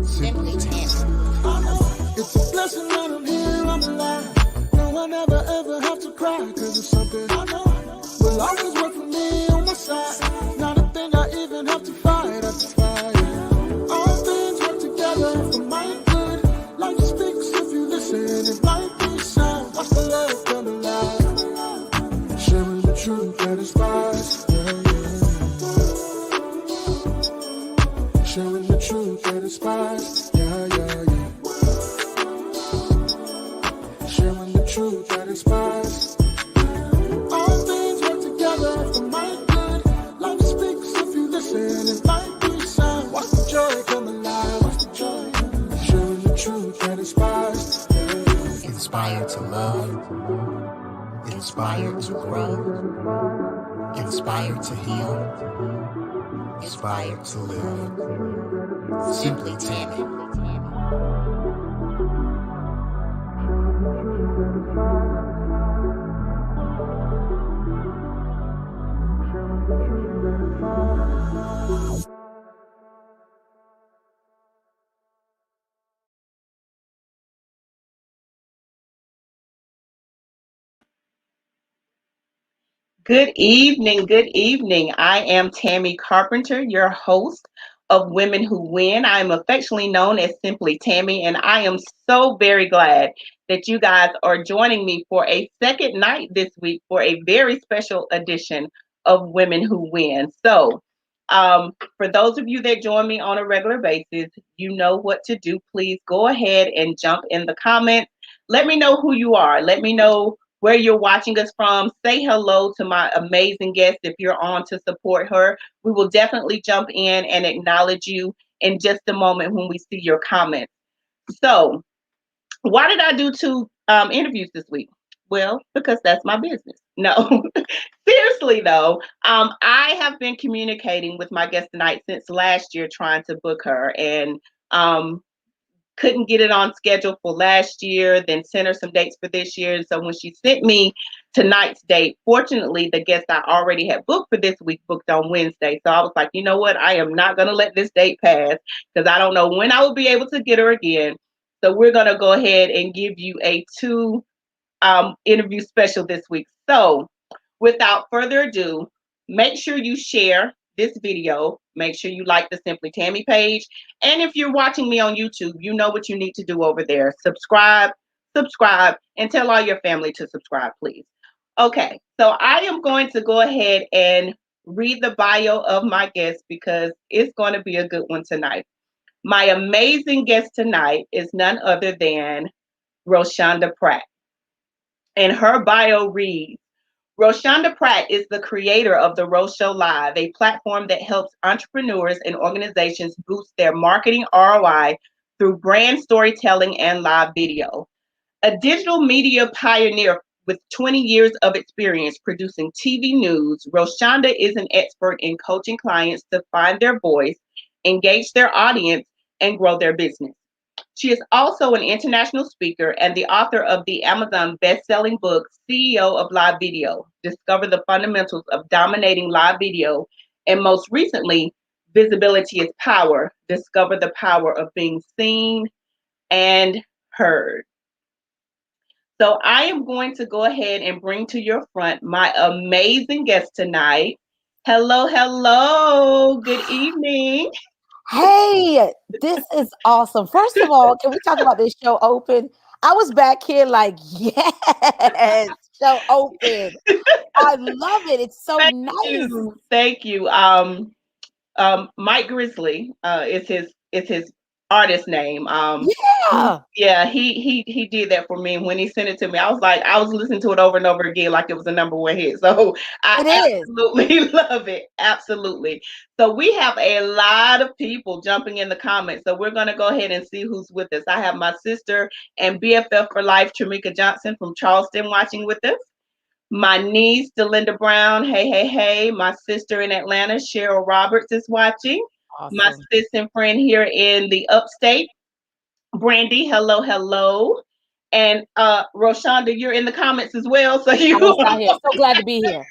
Simply Tammy. It's a blessing that I'm here, I'm alive. No, I never ever have to cry, cause it's something I know will always work for me on my side. Not a thing I even have to fight, all things work together for my good. Life speaks if you listen, it might be sound. Watch the love come alive. Sharing the truth that inspires, sharing the truth that inspires, sharing the truth that inspires. All things work together for my good. Life speaks if you listen, it might be sound. Watch the joy come alive, watch the joy come alive. Sharing the truth that inspires. Inspired to love, inspired to grow, inspired to heal, inspired to live. Simply Tammy. Good evening. Good evening. I am Tammy Carpenter, your host of Women Who Win. I am affectionately known as Simply Tammy, and I am so very glad that you guys are joining me for a second night this week for a very special edition of Women Who Win. So, for those of you that join me on a regular basis, you know what to do. Please go ahead and jump in the comments. Let me know who you are. Let me know where you're watching us from. Say hello to my amazing guest if you're on to support her. We will definitely jump in and acknowledge you in just a moment when we see your comments. So, why did I do two interviews this week? Well, because that's my business. No, seriously though, I have been communicating with my guest tonight since last year, trying to book her, and couldn't get it on schedule for last year, then sent her some dates for this year. And so when she sent me tonight's date, fortunately, the guest I already had booked for this week booked on Wednesday. So I was like, you know what? I am not going to let this date pass because I don't know when I will be able to get her again. So we're going to go ahead and give you a two interview special this week. So without further ado, make sure you share this video. Make sure you like the Simply Tammy page. And if you're watching me on YouTube, you know what you need to do over there. Subscribe, and tell all your family to subscribe, please. Okay, so I am going to go ahead and read the bio of my guest because it's going to be a good one tonight. My amazing guest tonight is none other than Roshanda Pratt. And her bio reads, Roshanda Pratt is the creator of The Ro Show Live, a platform that helps entrepreneurs and organizations boost their marketing ROI through brand storytelling and live video. A digital media pioneer with 20 years of experience producing TV news, Roshanda is an expert in coaching clients to find their voice, engage their audience, and grow their business. She is also an international speaker and the author of the Amazon best-selling book, CEO of Live Video, Discover the Fundamentals of Dominating Live Video, and most recently, Visibility is Power, Discover the Power of Being Seen and Heard. So I am going to go ahead and bring to your front my amazing guest tonight. Hello, hello. Good evening. Hey, this is awesome. First of all, can we talk about this show open? I was back here like, yes, show open. I love it. It's so Thank nice. you. Thank you. Mike Grizzly is his artist name. Yeah. He did that for me. When he sent it to me, I was listening to it over and over again like it was a number one hit. So I It is. absolutely love it. Absolutely. So we have a lot of people jumping in the comments. So we're gonna go ahead and see who's with us. I have my sister and BFF for life, Tramika Johnson from Charleston, watching with us. My niece, Delinda Brown, hey, hey, hey. My sister in Atlanta, Cheryl Roberts, is watching. My Awesome. sis and friend here in the upstate, Brandy, hello, hello. And Roshanda, you're in the comments as well. So I was out here. So glad to be here.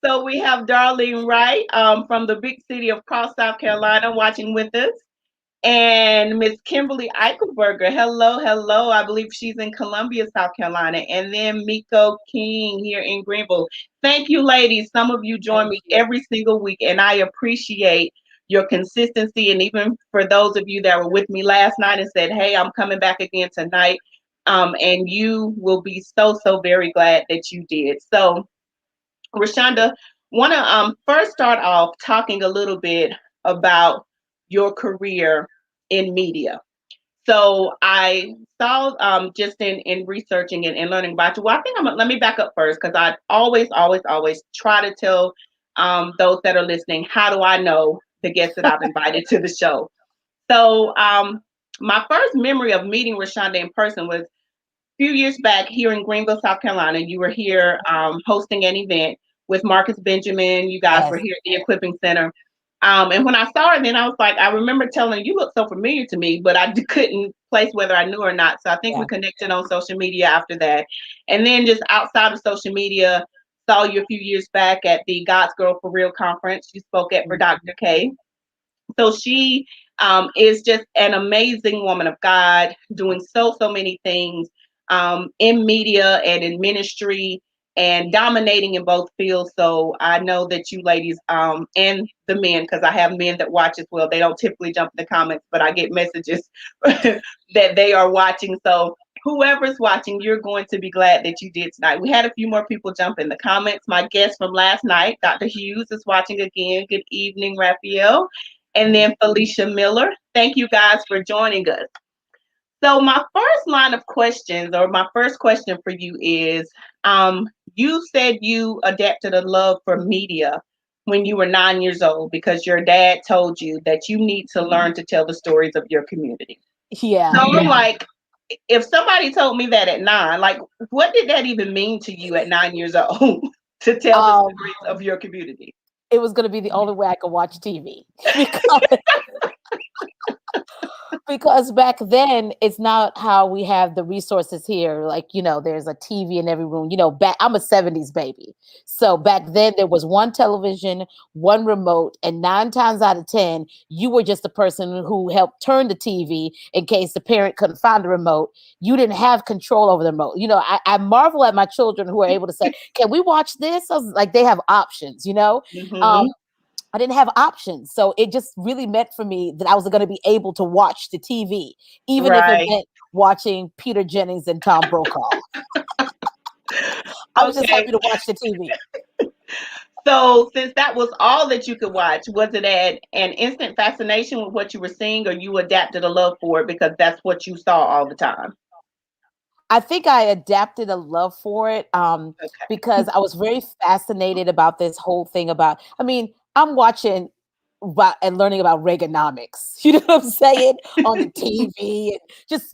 So we have Darlene Wright from the big city of Cross, South Carolina, watching with us. And Miss Kimberly Eichelberger. Hello, hello. I believe she's in Columbia, South Carolina. And then Miko King here in Greenville. Thank you, ladies. Some of you join Thank me you. every single week, and I appreciate your consistency. And even for those of you that were with me last night and said, hey, I'm coming back again tonight. And you will be so, so very glad that you did. So, Roshanda, want to first start off talking a little bit about your career in media. So I saw just in researching and learning about you. Well, I think let me back up first because I always try to tell those that are listening, how do I know the guests that I've invited to the show? So my first memory of meeting Roshanda in person was few years back here in Greenville, South Carolina. You were here hosting an event with Marcus Benjamin. You guys were Yes. here at the Equipping Center. And when I saw her, then I was like, I remember telling her, you look so familiar to me, but couldn't place whether I knew or not. So I think we Yeah. connected on social media after that. And then just outside of social media, saw you a few years back at the God's Girl for Real conference. You spoke at for Mhm. Dr. K. So she is just an amazing woman of God, doing so many things in media and in ministry and dominating in both fields. So I know that you ladies and the men, because I have men that watch as well. They don't typically jump in the comments, but I get messages that they are watching. So whoever's watching, you're going to be glad that you did tonight. We had a few more people jump in the comments. My guest from last night, Dr. Hughes, is watching again. Good evening, Raphael. And then Felicia Miller. Thank you guys for joining us. So my first line of questions, or my first question for you is, you said you adapted a love for media when you were 9 years old because your dad told you that you need to learn to tell the stories of your community. Yeah. So I'm like, if somebody told me that at nine, like, what did that even mean to you at 9 years old to tell the Um, stories of your community? it was going to be the only way I could watch TV because because back then it's not how we have the resources here. Like, there's a TV in every room. Back I'm a 70s baby. So back then there was one television, one remote, and 9 times out of 10, you were just the person who helped turn the TV in case the parent couldn't find the remote. You didn't have control over the remote. I marvel at my children who are able to say, can we watch this? I was like, they have options. Um, Mm-hmm. I didn't have options. So it just really meant for me that I was going to be able to watch the TV, even if it Right. meant watching Peter Jennings and Tom Brokaw. I was just Okay. happy to watch the TV. So, since that was all that you could watch, was it an instant fascination with what you were seeing, or you adapted a love for it because that's what you saw all the time? I think I adapted a love for it because I was very fascinated about this whole thing about, I'm watching and learning about Reaganomics, you know what I'm saying, on the TV and just,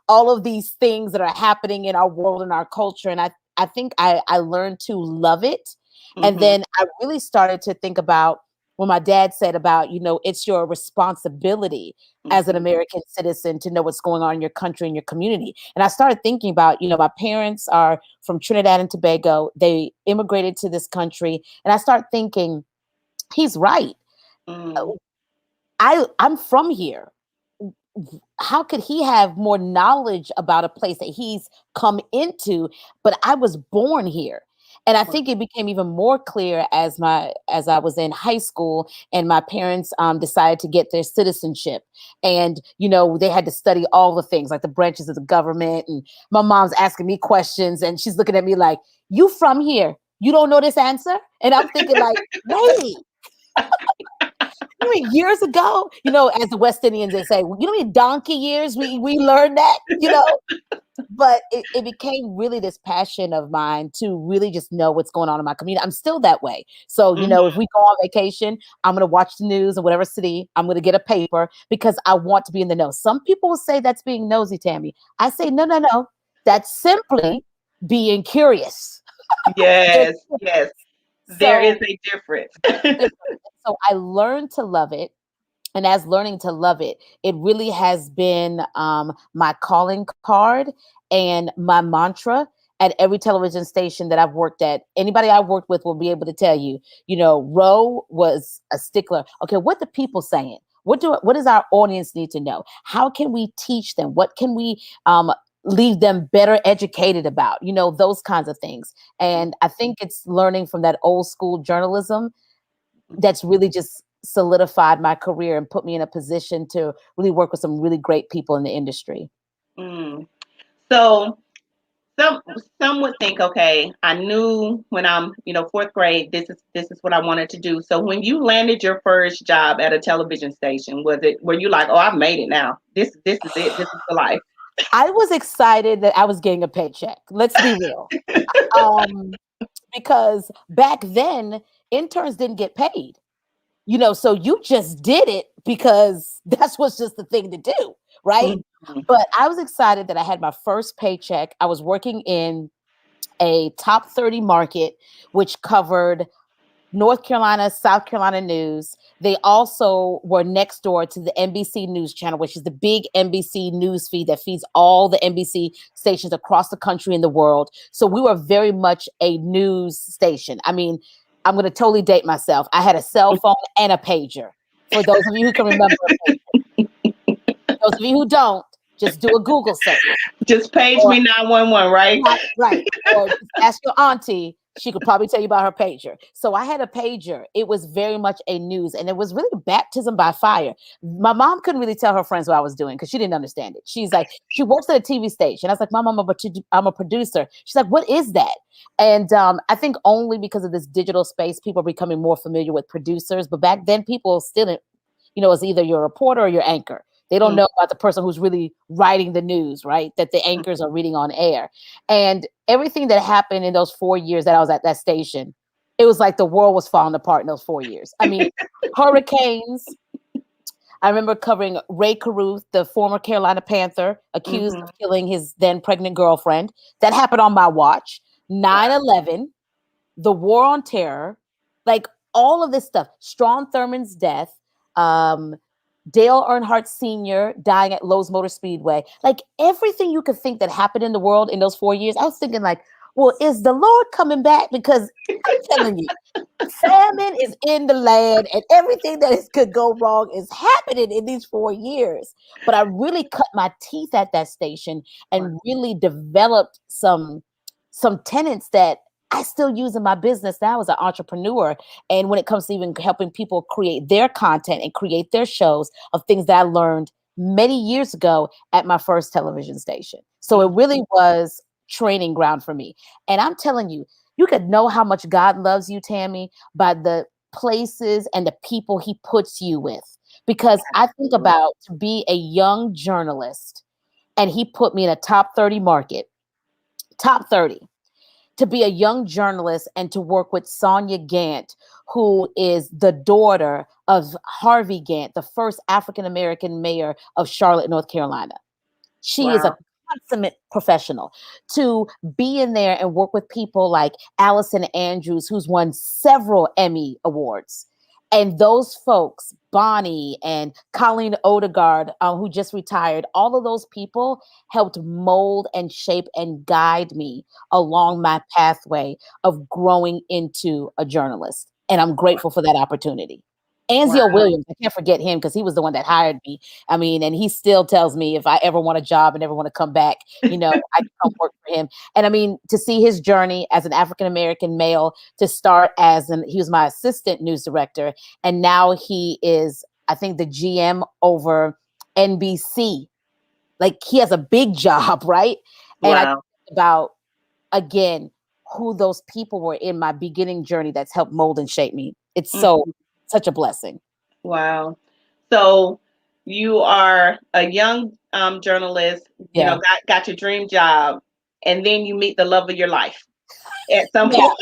all of these things that are happening in our world and our culture. And I think I learned to love it. And Mm-hmm. then I really started to think about when my dad said about, it's your responsibility as an Mm-hmm. American citizen to know what's going on in your country and your community. And I started thinking about, my parents are from Trinidad and Tobago. They immigrated to this country. And I started thinking, he's right. Mm. I'm from here. How could he have more knowledge about a place that he's come into? But I was born here. And I think it became even more clear as I was in high school and my parents decided to get their citizenship. And they had to study all the things like the branches of the government. And my mom's asking me questions and she's looking at me like, "You from here? You don't know this answer?" And I'm thinking like, "Wait, years ago, as the West Indians, they say, donkey years we learned that. But it became really this passion of mine to really just know what's going on in my community. I'm still that way. So, if Mm-hmm. we go on vacation, I'm going to watch the news in whatever city. I'm going to get a paper because I want to be in the know. Some people will say that's being nosy, Tammy. I say, no, no, no. That's simply being curious. There's Yes, yes. There is so a difference. so I learned to love it. And as learning to love it, it really has been my calling card and my mantra. at every television station that I've worked at. Anybody I worked with will be able to tell you, Ro was a stickler. Okay, what the people saying? What does our audience need to know? How can we teach them? What can we leave them better educated about? Those kinds of things. And I think it's learning from that old school journalism that's really just solidified my career and put me in a position to really work with some really great people in the industry. Mm. So some some would think, okay, I knew when I'm, fourth grade, this is what I wanted to do. So when you landed your first job at a television station, were you like, oh, I've made it now? This is it. This is the life. I was excited that I was getting a paycheck. Let's be real. Um, because back then interns didn't get paid. So you just did it because that's what's just the thing to do, right? Mhm. But I was excited that I had my first paycheck. I was working in a top 30 market, which covered North Carolina, South Carolina news. They also were next door to the NBC News Channel, which is the big NBC news feed that feeds all the NBC stations across the country and the world. So we were very much a news station. I mean, I'm going to totally date myself. I had a cell phone and a pager. For those of you who can remember a pager. Those of you who don't, just do a Google search. Just page me 911, right? Right. Or just ask your auntie. She could probably tell you about her pager. So I had a pager. It was very much a news, and it was really baptism by fire. My mom couldn't really tell her friends what I was doing because she didn't understand it. She's like, she works at a TV station. I was like, Mom, I'm a producer. She's like, what is that? And I think only because of this digital space, people are becoming more familiar with producers. But back then, people still didn't, it's either your reporter or your anchor. They don't know about the person who's really writing the news, right? That the anchors are reading on air. And everything that happened in those 4 years that I was at that station, it was like the world was falling apart in those 4 years. I mean, hurricanes. I remember covering Ray Caruth, the former Carolina Panther, accused of killing his then pregnant girlfriend. That happened on my watch. 9/11, the war on terror, like all of this stuff. Strom Thurmond's death. Dale Earnhardt Sr. dying at Lowe's Motor Speedway. Like everything you could think that happened in the world in those 4 years, I was thinking like, well, is the Lord coming back? Because I'm telling you, famine is in the land and everything could go wrong is happening in these 4 years. But I really cut my teeth at that station and really developed some tenets that I still use in my business now as an entrepreneur. And when it comes to even helping people create their content and create their shows of things that I learned many years ago at my first television station. So it really was training ground for me. And I'm telling you, you could know how much God loves you, Tammy, by the places and the people he puts you with. Because I think about to be a young journalist, and he put me in a top 30 market, top 30. To be a young journalist and to work with Sonia Gant, who is the daughter of Harvey Gant, the first African-American mayor of Charlotte, North Carolina. She is a consummate professional. To be in there and work with people like Allison Andrews, who's won several Emmy Awards. And those folks, Bonnie and Colleen Odegaard, who just retired, all of those people helped mold and shape and guide me along my pathway of growing into a journalist. And I'm grateful for that opportunity. Anzio Williams, I can't forget him because he was the one that hired me. I mean, and he still tells me if I ever want a job and ever want to come back, I can come work for him. And I mean, to see his journey as an African-American male, to start he was my assistant news director. And now he is, I think, the GM over NBC. Like he has a big job, right? And I think about, again, who those people were in my beginning journey that's helped mold and shape me. It's such a blessing. Wow. So you are a young journalist, got your dream job, and then you meet the love of your life at some point.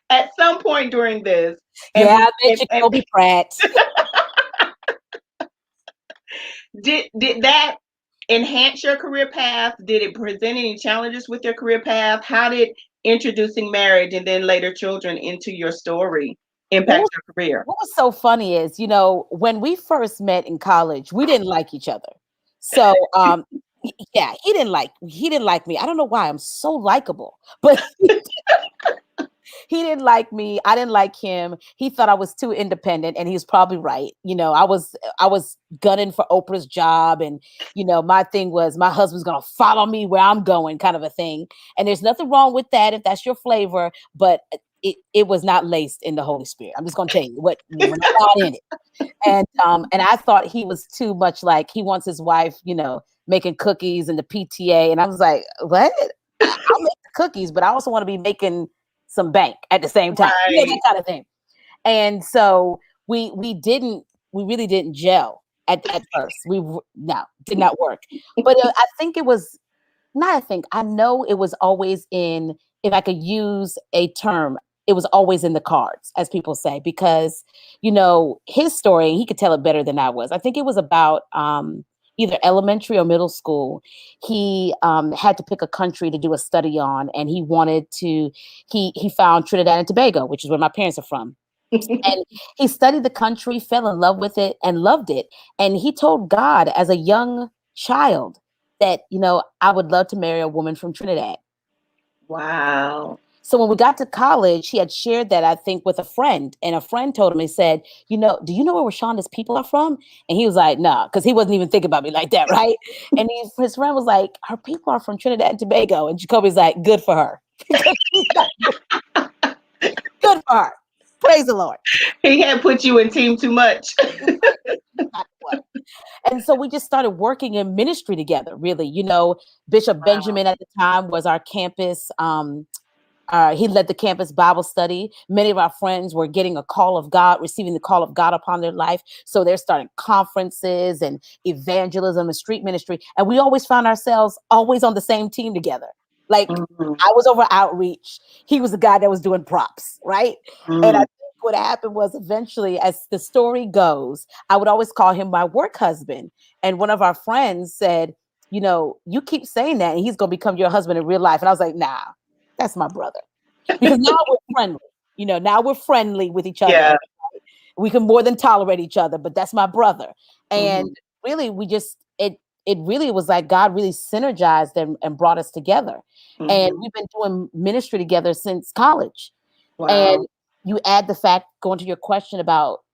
At some point during this. I bet you Kobe Pratt. Did that enhance your career path? Did it present any challenges with your career path? How did introducing marriage and then later children into your story impact your career? What was so funny is, when we first met in college, we didn't like each other. So Yeah, he didn't like me. I don't know why. I'm so likable, but he didn't like me. I didn't like him. He thought I was too independent, and he was probably right. I was gunning for Oprah's job, and my thing was my husband's gonna follow me where I'm going, kind of a thing. And there's nothing wrong with that if that's your flavor, but it was not laced in the Holy Spirit. I'm just gonna tell you what we're not in it. And I thought he was too much like he wants his wife, making cookies and the PTA. And I was like, what? I'll make the cookies, but I also want to be making some bank at the same time. That Right. kind of thing. And so we really didn't gel at first. No, did not work. But I think it was not I think, I know it was always in, if I could use a term, it was always in the cards, as people say, because, his story, he could tell it better than I was. I think it was about either elementary or middle school. He had to pick a country to do a study on, and he found Trinidad and Tobago, which is where my parents are from. And he studied the country, fell in love with it, and loved it. And he told God as a young child that, I would love to marry a woman from Trinidad. Wow. So when we got to college, he had shared that, I think, with a friend. And a friend told him, he said, do you know where Roshanda's people are from? And he was like, nah, because he wasn't even thinking about me like that, right? And his friend was like, her people are from Trinidad and Tobago. And Jacoby's like, good for her. Good for her. Praise the Lord. He had put you in team too much. And so we just started working in ministry together, really. Bishop Wow. Benjamin at the time was our campus. He led the campus Bible study. Many of our friends were getting a call of God, receiving the call of God upon their life. So they're starting conferences and evangelism and street ministry. And we always found ourselves always on the same team together. Like, Mhm. I was over outreach. He was the guy that was doing props, right? And I Mm. think what happened was, eventually, as the story goes, I would always call him my work husband. And one of our friends said, you keep saying that, and he's going to become your husband in real life. And I was like, nah, that's my brother. Because now we're friendly. Now we're friendly with each other. Yeah. We can more than tolerate each other, but that's my brother. And Mhm. really, it really was like God really synergized and brought us together. And Mhm. we've been doing ministry together since college. And Wow. you add the fact, going to your question about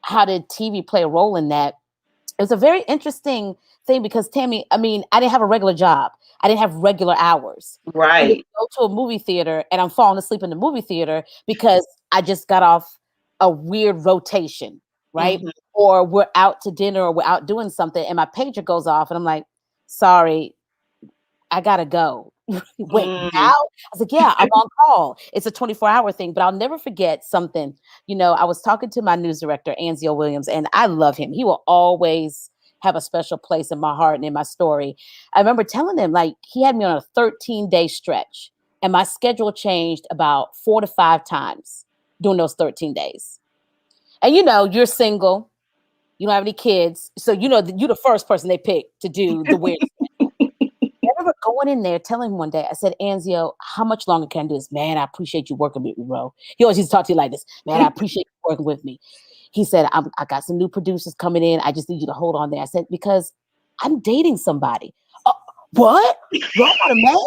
how did TV play a role in that, it was a very interesting thing because, Tammy, I mean, I didn't have a regular job. I didn't have regular hours. I would Right. go to a movie theater and I'm falling asleep in the movie theater because I just got off a weird rotation, right? Mhm. Or we're out to dinner or we're out doing something and my pager goes off and I'm like, sorry, I gotta go. Wait, now? Mm. I was like, yeah, I'm on call. It's a 24-hour thing, but I'll never forget something. I was talking to my news director, Anzio Williams, and I love him. He will always have a special place in my heart and in my story. I remember telling him, like, he had me on a 13-day stretch, and my schedule changed about 4 to 5 times during those 13 days. And you're single, you don't have any kids, so that you're the first person they pick to do the weird. I remember going in there telling him one day, I said, Anzio, how much longer can I do this? Man, I appreciate you working with me, bro. He always used to talk to you like this. Man, I appreciate you working with me. He said, I got some new producers coming in. I just need you to hold on there. I said, because I'm dating somebody. "Oh, what? Y'all got a man?"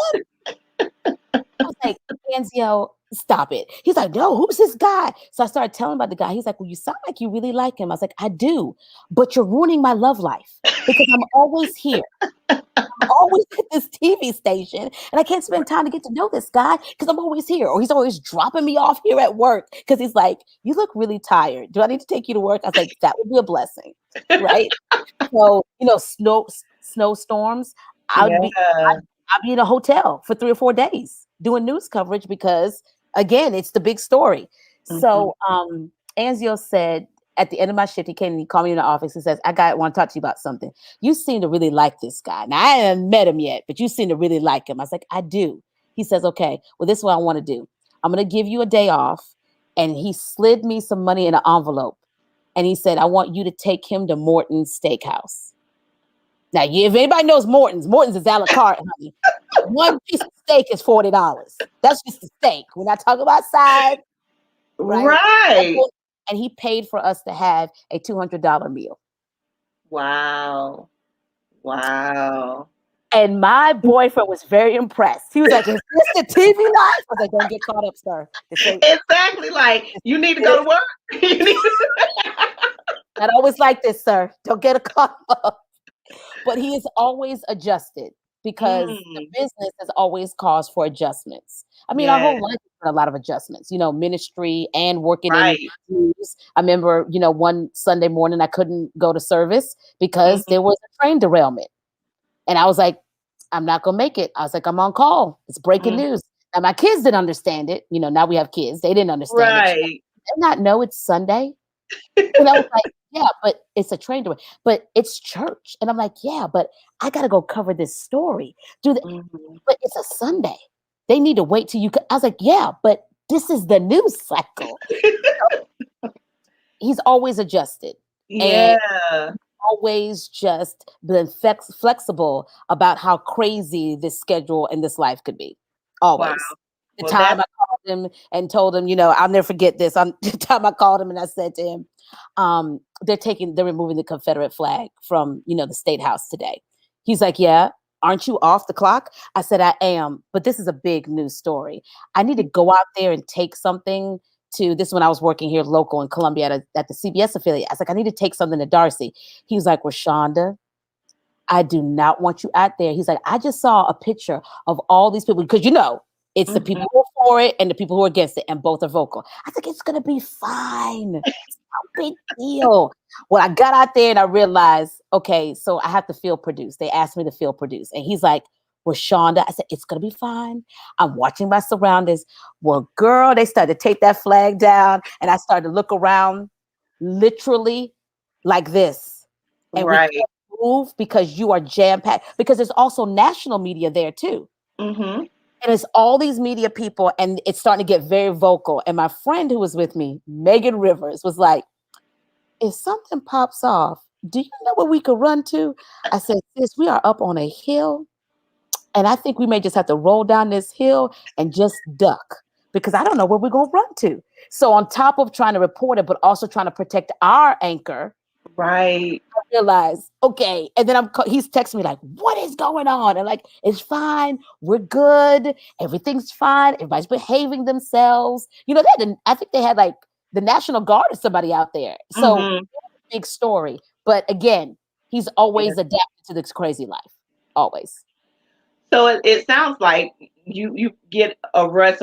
I was like, Anzio, stop it. He's like, no, who's this guy? So I started telling him about the guy. He's like, well, you sound like you really like him. I was like, I do, but you're ruining my love life because I'm always here. Always at this TV station and I can't spend time to get to know this guy because I'm always here. Or he's always dropping me off here at work because he's like, you look really tired. Do I need to take you to work? I was like, that would be a blessing. Right. So, snowstorms, I would be Yeah. I'd be in a hotel for 3 or 4 days doing news coverage because, again, it's the big story. Mhm. So Anzio said at the end of my shift, he came and he called me in the office and says, want to talk to you about something. You seem to really like this guy. Now, I haven't met him yet, but you seem to really like him. I was like, I do. He says, okay, well, this is what I want to do. I'm going to give you a day off. And he slid me some money in an envelope. And he said, I want you to take him to Morton's Steakhouse. Now, if anybody knows Morton's is a la carte, honey. One piece of steak is $40. That's just the steak. We're not talking about sides, right? Right. And he paid for us to have a $200 meal. Wow. Wow. And my boyfriend was very impressed. He was like, "Is this the TV live?" I was like, "Don't get caught up, sir. This ain't Exactly. Like you need to go to this. work. You need to- Not always like this, sir. Don't get caught up." But he is always adjusted because the Mm, business has always caused for adjustments. I mean, our yeah. whole life has been a lot of adjustments, ministry and working in Right. news. I remember, one Sunday morning I couldn't go to service because Mhm, there was a train derailment. And I was like, I'm not gonna make it. I was like, I'm on call. It's breaking mhm. news. Now my kids didn't understand it. Now we have kids. They didn't understand it. She's like, Right. "Did they not know it's Sunday?" And I was like, "Yeah, but it's a train derailment. But it's church." And I'm like, "Yeah, but I gotta go cover this story. Mhm. But it's a Sunday. They need to wait till you." I was like, "Yeah, but this is the news cycle." He's always adjusted. And Yeah. always just been flexible about how crazy this schedule and this life could be. Wow. Always. The Well, time that's I called him and told him, I'll never forget this. The time I called him and I said to him, they're removing the Confederate flag from, the state house today. He's like, "Yeah, aren't you off the clock?" I said, "I am, but this is a big news story. I need to go out there and take something to this when I was working here local in Columbia at the CBS affiliate. I was like, I need to take something to Darcy." He was like, "Roshanda, I do not want you out there." He's like, "I just saw a picture of all these people," because it's the mhm. people who are for it and the people who are against it, and both are vocal. I think it's gonna be fine. It's no big deal. When I got out there and I realized, okay, so I have to field produce. They asked me to field produce. And he's like, "Rashonda," I said, "It's gonna be fine. I'm watching my surroundings." Well, girl, they started to take that flag down, and I started to look around literally like this. And we Right. move because you are jam packed. Because there's also national media there too. Mhm. And it's all these media people, and it's starting to get very vocal. And my friend who was with me, Megan Rivers, was like, "If something pops off, do you know where we could run to?" I said, "Sis, we are up on a hill, and I think we may just have to roll down this hill and just duck because I don't know where we're going to run to." So, on top of trying to report it, but also trying to protect our anchor, Right. realize, okay, and then he's texting me like, "What is going on?" And like, "It's fine, we're good, everything's fine, everybody's behaving themselves." I think they had like the National Guard or somebody out there. So Mhm. big story. But again, he's Yeah. always adapted to this crazy life. Always. So it sounds like you get a rush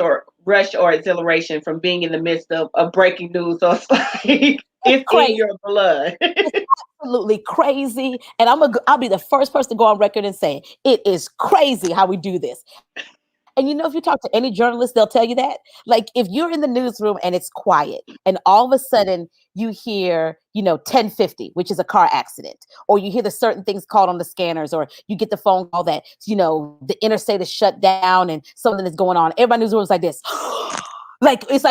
or exhilaration from being in the midst of breaking news. So it's like It's it's in crazy. your blood. It's absolutely crazy. And I'll be the first person to go on record and say it is crazy how we do this. And if you talk to any journalist, they'll tell you that. Like if you're in the newsroom and it's quiet, and all of a sudden you hear, 1050, which is a car accident, or you hear the certain things called on the scanners, or you get the phone call that, the interstate is shut down and something is going on. Everybody in the newsroom is like this. It's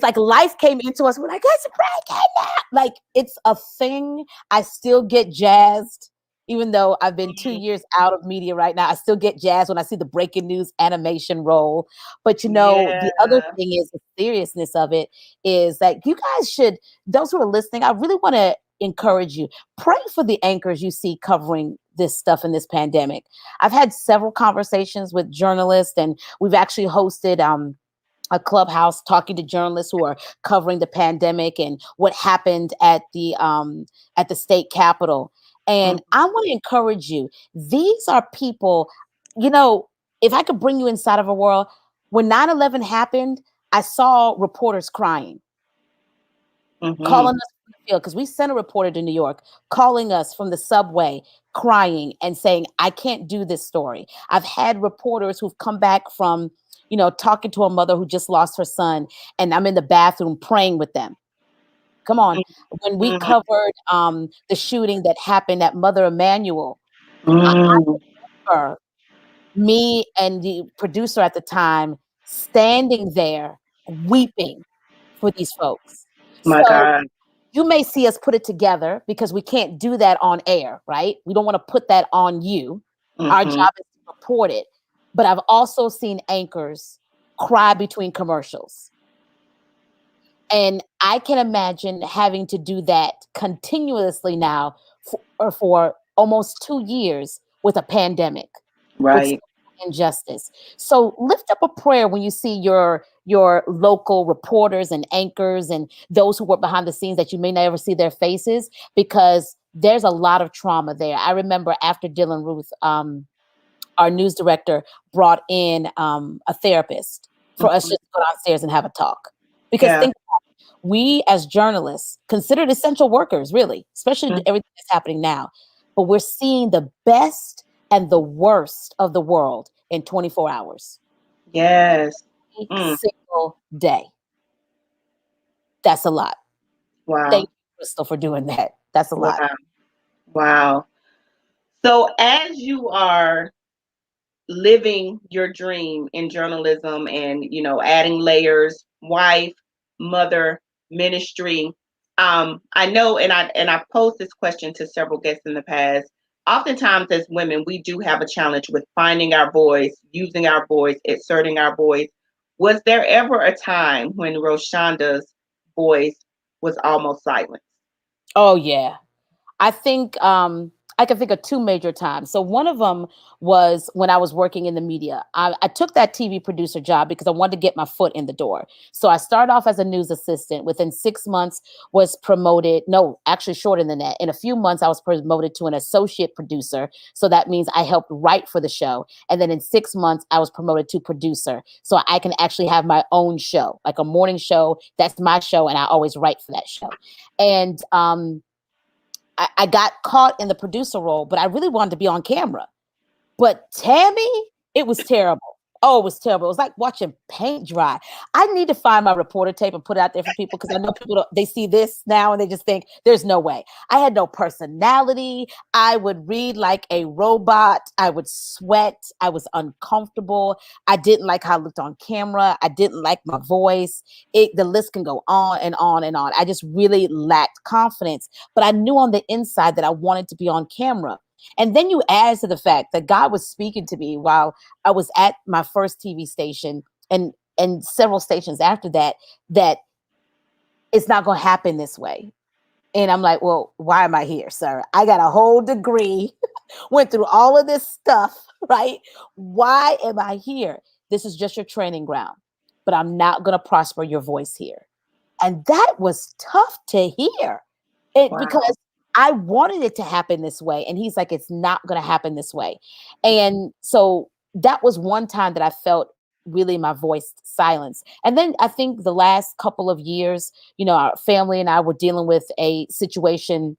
like life came into us. We're like, "It's breaking now." Like it's a thing. I still get jazzed, even though I've been 2 years out of media right now. I still get jazzed when I see the breaking news animation roll. But the other Yeah. thing is the seriousness of it is that you guys should, those who are listening, I really want to encourage you. Pray for the anchors you see covering this stuff in this pandemic. I've had several conversations with journalists, and we've actually hosted a clubhouse talking to journalists who are covering the pandemic and what happened at the state capitol. And Mhm. I want to encourage you. These are people, you know, if I could bring you inside of a world, when 9/11 happened, I saw reporters crying, calling Mhm. us from the field because we sent a reporter to New York, calling us from the subway, crying and saying, "I can't do this story." I've had reporters who've come back from, talking to a mother who just lost her son, and I'm in the bathroom praying with them. Come on. When we Mhm. covered the shooting that happened at Mother Emanuel, I Mm. remember me and the producer at the time standing there weeping for these folks. My So God. you may see us put it together because we can't do that on air, right? We don't want to put that on you. Our Mhm. job is to report it. But I've also seen anchors cry between commercials. And I can imagine having to do that continuously now for almost 2 years with a pandemic. with Right. injustice. So lift up a prayer when you see your local reporters and anchors and those who work behind the scenes that you may never see their faces, because there's a lot of trauma there. I remember after Dylan Ruth, our news director brought in a therapist for us Mhm. just to go downstairs and have a talk. Because Yeah. think, we as journalists considered essential workers, really, especially Mm. everything that's happening now. But we're seeing the best and the worst of the world in 24 hours, Yes. every Mm. single day. That's a lot. Thank Wow. you, Crystal, for doing that. That's a lot. Wow. Wow. So as you are living your dream in journalism and adding layers, wife, mother, ministry, I know, and I've posed this question to several guests in the past. Oftentimes as women we do have a challenge with finding our voice, using our voice, asserting our voice. Was there ever a time when Roshanda's voice was almost silent? Oh, yeah. I think I can think of two major times. So one of them was when I was working in the media. I took that TV producer job because I wanted to get my foot in the door. So I started off as a news assistant. Within 6 months, was promoted. No, actually shorter than that. In a few months, I was promoted to an associate producer. So that means I helped write for the show. And then in 6 months, I was promoted to producer. So I can actually have my own show, like a morning show. That's my show, and I always write for that show. And I got caught in the producer role, but I really wanted to be on camera. But Tammy, it was terrible. Oh, it was terrible. It was like watching paint dry. I need to find my reporter tape and put it out there for people, because I know people they see this now and they just think there's no way. I had no personality. I would read like a robot. I would sweat. I was uncomfortable. I didn't like how I looked on camera. I didn't like my voice. The list can go on and on and on. I just really lacked confidence. But I knew on the inside that I wanted to be on camera. And then you add to the fact that God was speaking to me while I was at my first TV station, and several stations after that, that it's not going to happen this way. And I'm like, well, why am I here, sir? I got a whole degree, went through all of this stuff, right? Why am I here? This is just your training ground, but I'm not going to prosper your voice here. And that was tough to hear. Wow. Because I wanted it to happen this way. And he's like, it's not going to happen this way. And so that was one time that I felt really my voice silenced. And then I think the last couple of years, our family and I were dealing with a situation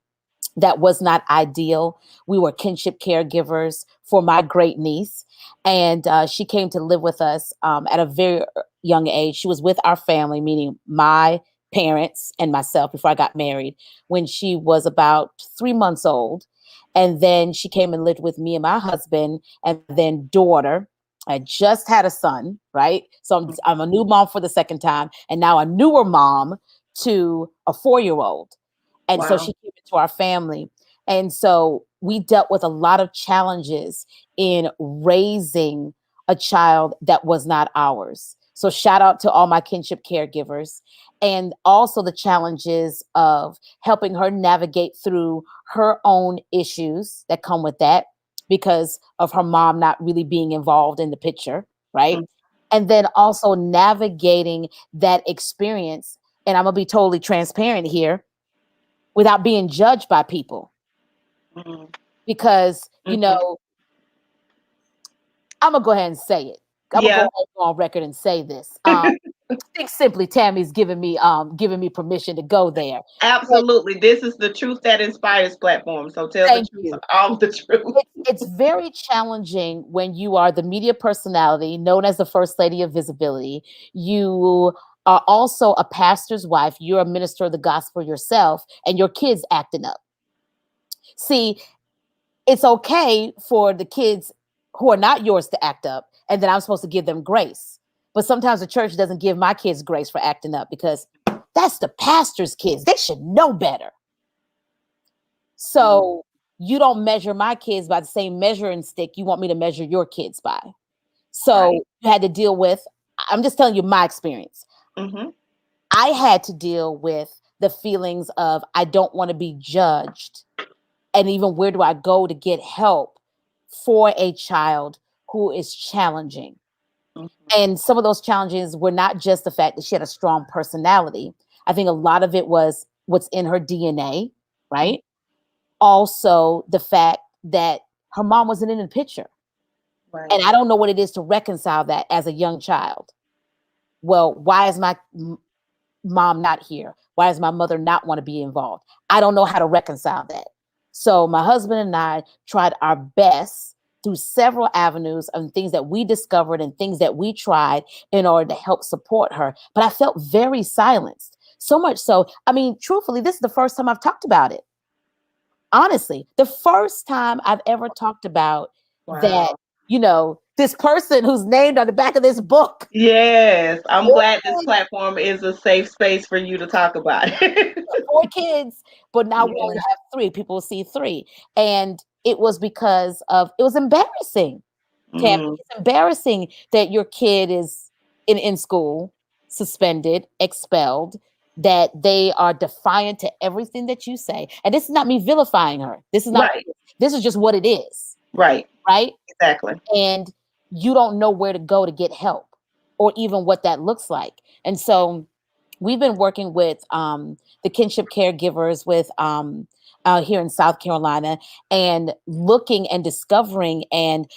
that was not ideal. We were kinship caregivers for my great niece, and she came to live with us at a very young age. She was with our family, meaning my parents and myself, before I got married, when she was about 3 months old. And then she came and lived with me and my husband, and then daughter. I just had a son, right? So I'm a new mom for the second time, and now a newer mom to a 4-year-old. And so Wow. she came into our family. And so we dealt with a lot of challenges in raising a child that was not ours. So shout out to all my kinship caregivers, and also the challenges of helping her navigate through her own issues that come with that, because of her mom not really being involved in the picture, right? Mm. And then also navigating that experience. And I'm going to be totally transparent here, without being judged by people, Mm. because Mhm. I'm gonna go ahead and say it. I'm gonna go Yeah. ahead and go on record and say this. Think simply, Tammy's giving me permission to go there. But Absolutely. This is the Truth That Inspires platform. So tell the thank truth, you. all the truth. It's very challenging when you are the media personality known as the first lady of visibility. You are also a pastor's wife. You're a minister of the gospel yourself, and your kids acting up. See, it's okay for the kids who are not yours to act up, and then I'm supposed to give them grace. But sometimes the church doesn't give my kids grace for acting up, because that's the pastor's kids. They should know better. Mm. So you don't measure my kids by the same measuring stick you want me to measure your kids by. So Right. you had to deal with, I'm just telling you my experience. Mhm. I had to deal with the feelings of, I don't want to be judged. And even, where do I go to get help for a child who is challenging. Mhm. And some of those challenges were not just the fact that she had a strong personality. I think a lot of it was what's in her DNA, right? Also, the fact that her mom wasn't in the picture. Right. And I don't know what it is to reconcile that as a young child. Well, why is my mom not here? Why does my mother not want to be involved? I don't know how to reconcile that. So my husband and I tried our best through several avenues and things that we discovered and things that we tried in order to help support her. But I felt very silenced. So much so, I mean, truthfully, this is the first time I've talked about it. Honestly, the first time I've ever talked about that, Wow. this person who's named on the back of this book. Yes, I'm glad this platform is a safe space for you to talk about it. 4 kids, but now we only Yeah. have three. People see three. And it was because it was embarrassing, Tammy. Mm, It's embarrassing that your kid is in school, suspended, expelled, that they are defiant to everything that you say. And this is not me vilifying her. This is not, right. this is just what it is, Right. right? Exactly. And you don't know where to go to get help or even what that looks like. And so we've been working with the kinship caregivers with out here in South Carolina and looking and discovering, and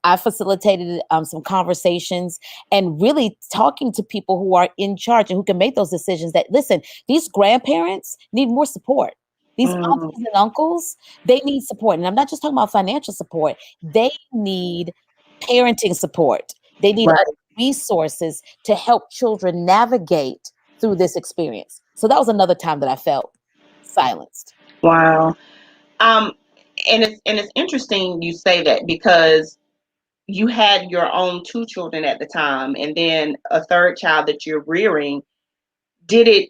I facilitated some conversations and really talking to people who are in charge and who can make those decisions that, listen, these grandparents need more support. These Mm, aunties and uncles, they need support. And I'm not just talking about financial support. They need parenting support. They need right. other resources to help children navigate through this experience. So that was another time that I felt silenced. Wow. Um, and it's interesting you say that because you had your own two children at the time, and then a third child that you're rearing. Did it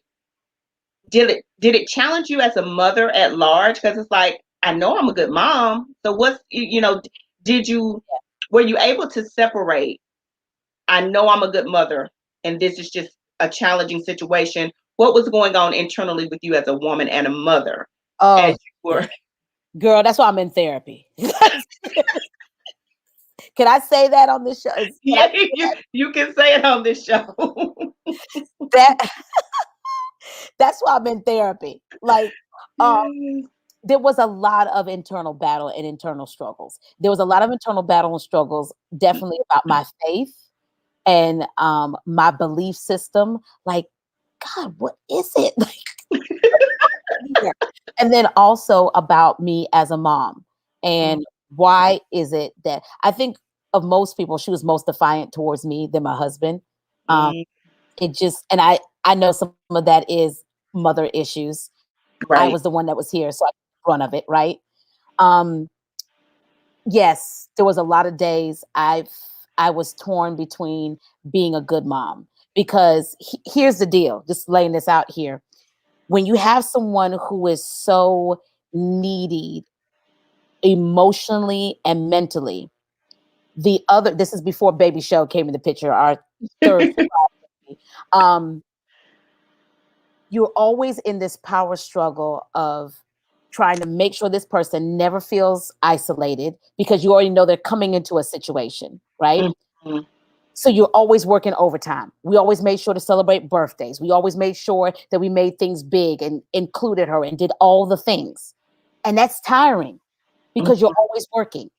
did it challenge you as a mother at large? Because it's like, I know I'm a good mom. So did you were you able to separate? I know I'm a good mother, and this is just a challenging situation. What was going on internally with you as a woman and a mother as Oh, you were? girl, that's why I'm in therapy. Can I say that on this show? Can I Yeah, you can say it on this show. that? That's why I'm in therapy. Like, um, Yes. there was a lot of internal battle and internal struggles. There was a lot of internal battle and struggles, definitely about my faith and my belief system. Like, God, what is it? Here. And then also about me as a mom. Mm, And why is it that I think of most people, she was most defiant towards me than my husband. Um, mm, it just, and I know some of that is mother issues. I right. was the one that was here, so I took the brunt of it, right? Um, yes, there was a lot of days I was torn between being a good mom because here's the deal, just laying this out here. When you have someone who is so needy emotionally and mentally, this is before baby show came in the picture, our third child, um you're always in this power struggle of trying to make sure this person never feels isolated because you already know they're coming into a situation, right? Mhm, So you're always working overtime. We always made sure to celebrate birthdays. We always made sure that we made things big and included her and did all the things. And that's tiring because you're mhm, always working.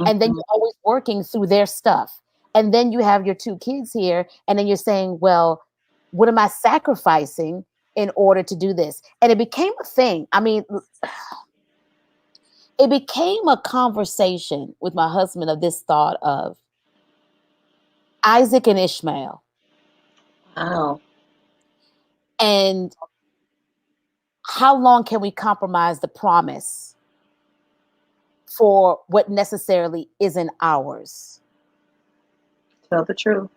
And then mhm, you're always working through their stuff. And then you have your two kids here. And then you're saying, well, what am I sacrificing in order to do this? And it became a thing. I mean, it became a conversation with my husband of this thought of Isaac and Ishmael. wow. And how long can we compromise the promise for what necessarily isn't ours? Tell the truth.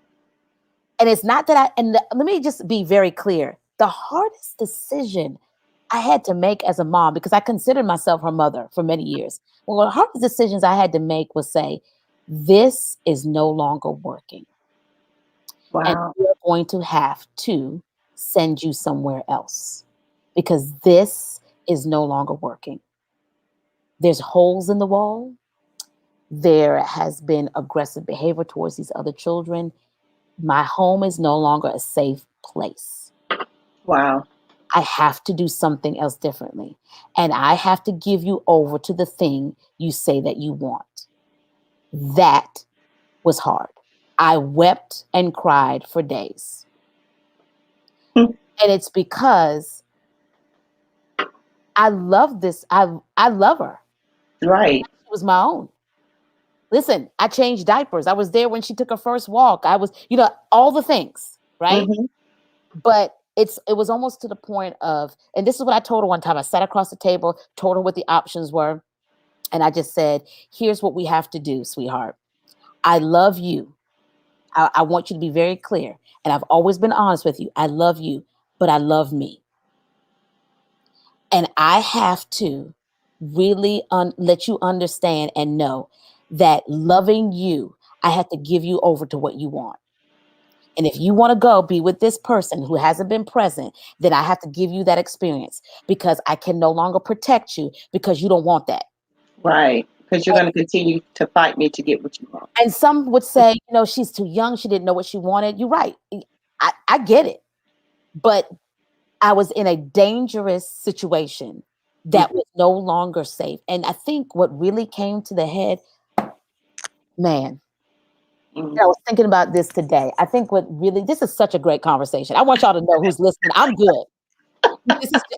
And it's not that let me just be very clear. The hardest decision I had to make as a mom, because I considered myself her mother for many years. Well, the hardest decisions I had to make was say, this is no longer working. And Wow. we're going to have to send you somewhere else because this is no longer working. There's holes in the wall. there has been aggressive behavior towards these other children. My home is no longer a safe place. Wow. I have to do something else differently. And I have to give you over to the thing you say that you want. That was hard. I wept and cried for days. Hmm. And it's because I love this. I love her. Right. She was my own. Listen, I changed diapers. I was there when she took her first walk. I was, all the things, right? Hmm. But it was almost to the point of, and this is what I told her one time. I sat across the table, told her what the options were, and I just said, "Here's what we have to do, sweetheart. I love you. I want you to be very clear, and I've always been honest with you. I love you, but I love me, and I have to really let you understand and know that loving you, I have to give you over to what you want." And if you want to go be with this person who hasn't been present, then I have to give you that experience because I can no longer protect you because you don't want that. Right. Because you're going to continue to fight me to get what you want. And some would say, she's too young. She didn't know what she wanted. You're right. I get it. But I was in a dangerous situation that was no longer safe. And I think what really came to the head, man, Mm-hmm. I was thinking about this today. I think this is such a great conversation. I want y'all to know who's listening. I'm good.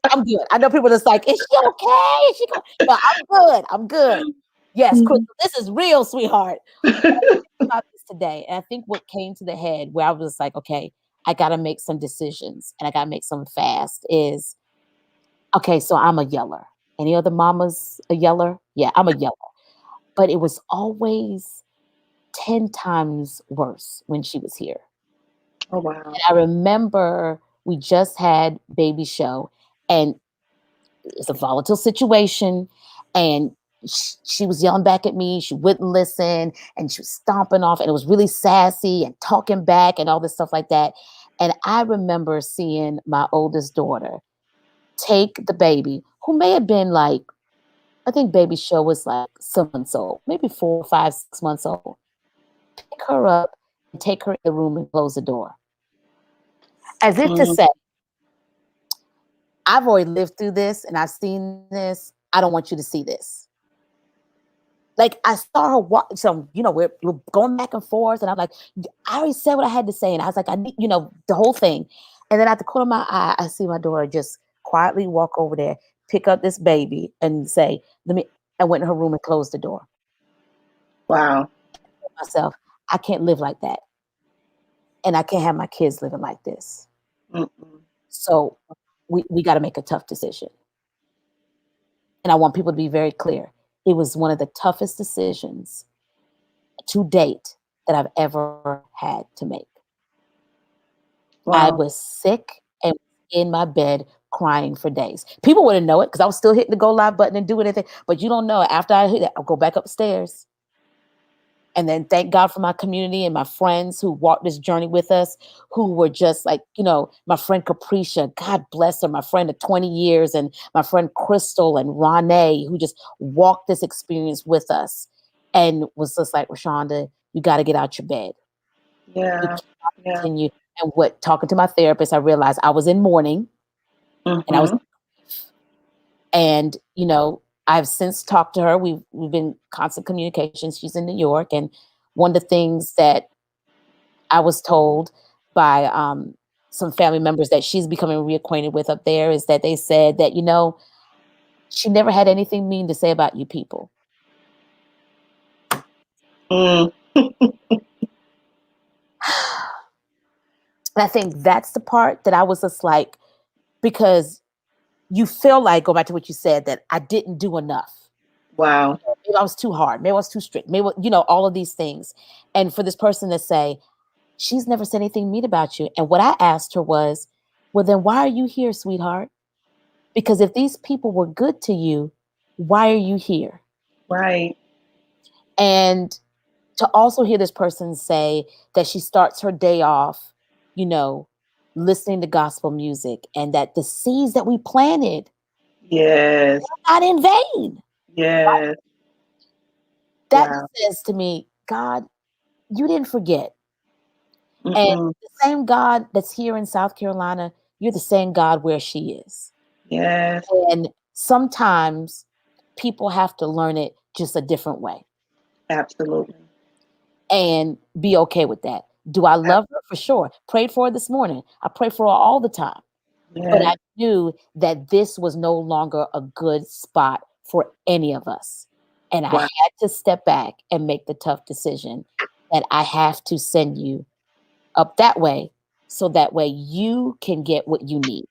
I'm good. I know people are just like, is she okay? Is she going? No, I'm good. I'm good. Yes, Crystal, this is real, sweetheart. About this today, and I think what came to the head where I was like, okay, I got to make some decisions, and I got to make some fast. Is okay. So I'm a yeller. Any other mamas a yeller? Yeah, I'm a yeller. But it was always 10 times worse when she was here. Oh, wow. And I remember we just had baby show, and it's a volatile situation, and she was yelling back at me. She wouldn't listen, and she was stomping off, and it was really sassy and talking back and all this stuff like that. And I remember seeing my oldest daughter take the baby, who may have been like, I think baby show was like 7 months old, maybe 4, 5, 6 months old. Pick her up and take her in the room and close the door, as if to Mm-hmm. say, I've already lived through this and I've seen this. I don't want you to see this. Like I saw her walk, so we're going back and forth, and I'm like, I already said what I had to say, and I was like, I need, the whole thing. And then at the corner of my eye, I see my daughter just quietly walk over there, pick up this baby, and say, "Let me." I went in her room and closed the door. Wow. Myself, I can't live like that, and I can't have my kids living like this. Mm-mm. So we got to make a tough decision. And I want people to be very clear. It was one of the toughest decisions to date that I've ever had to make. I Wow. was sick and in my bed crying for days. People wouldn't know it because I was still hitting the go live button and doing anything. But you don't know. After I hit it, I'll go back upstairs. And then thank God for my community and my friends who walked this journey with us, who were just like, my friend Capricia, God bless her, my friend of 20 years, and my friend Crystal and Ronee, who just walked this experience with us and was just like, Roshanda, you got to get out your bed. You Yeah. cannot Yeah. continue. And talking to my therapist, I realized I was in mourning and I was, Mm-hmm. and, I've since talked to her. We've been constant communications. She's in New York. And one of the things that I was told by some family members that she's becoming reacquainted with up there is that they said that, she never had anything mean to say about you people. Mm. And I think that's the part that I was just like, because you feel like, go back to what you said, that I didn't do enough. Wow. Maybe I was too hard. Maybe I was too strict. Maybe, all of these things. And for this person to say, she's never said anything mean about you. And what I asked her was, well, then why are you here, sweetheart? Because if these people were good to you, why are you here? Right. And to also hear this person say that she starts her day off, listening to gospel music, and that the seeds that we planted Yes. are not in vain. Yes. that Wow. says to me, God, you didn't forget. And Mm-mm. the same God that's here in South Carolina, you're the same God where she is. Yes, And sometimes people have to learn it just a different way absolutely. and be okay with that. Do I Ab- love her? For sure. Prayed for her this morning. I pray for her all the time. But I Yes. knew that this was no longer a good spot for any of us. And I Wow. had to step back and make the tough decision that I have to send you up that way so that way you can get what you need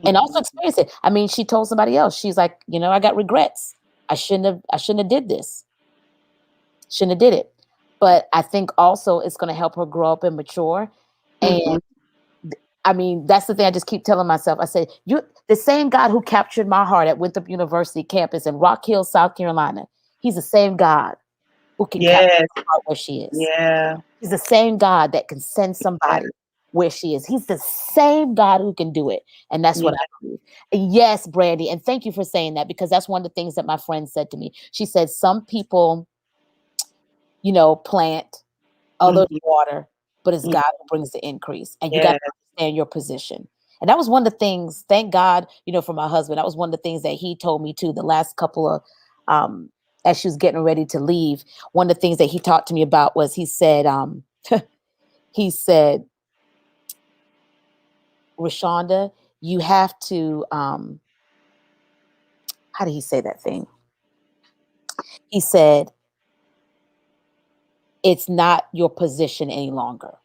and also Mhm. experience it. I mean, she told somebody else, she's like, I got regrets. I shouldn't have did this. Shouldn't have did it. But I think also it's going to help her grow up and mature. And Mhm. I mean, that's the thing I just keep telling myself. I say, you the same God who captured my heart at Winthrop University campus in Rock Hill, South Carolina. He's the same God who can capture Yes. my heart where she is. Yeah. He's the same God that can send somebody Yes. where she is. He's the same God who can do it. And that's Yeah. what I believe. Yes, Brandy. And thank you for saying that because that's one of the things that my friend said to me. She said, some people, plant, others Mhm. water, but it's Mm. God who brings the increase. And you got Yes. to understand your position. And that was one of the things, thank God, for my husband. That was one of the things that he told me too, the last couple of as she was getting ready to leave. One of the things that he talked to me about was he said, Roshanda, you have to how did he say that thing? He said, it's not your position any longer.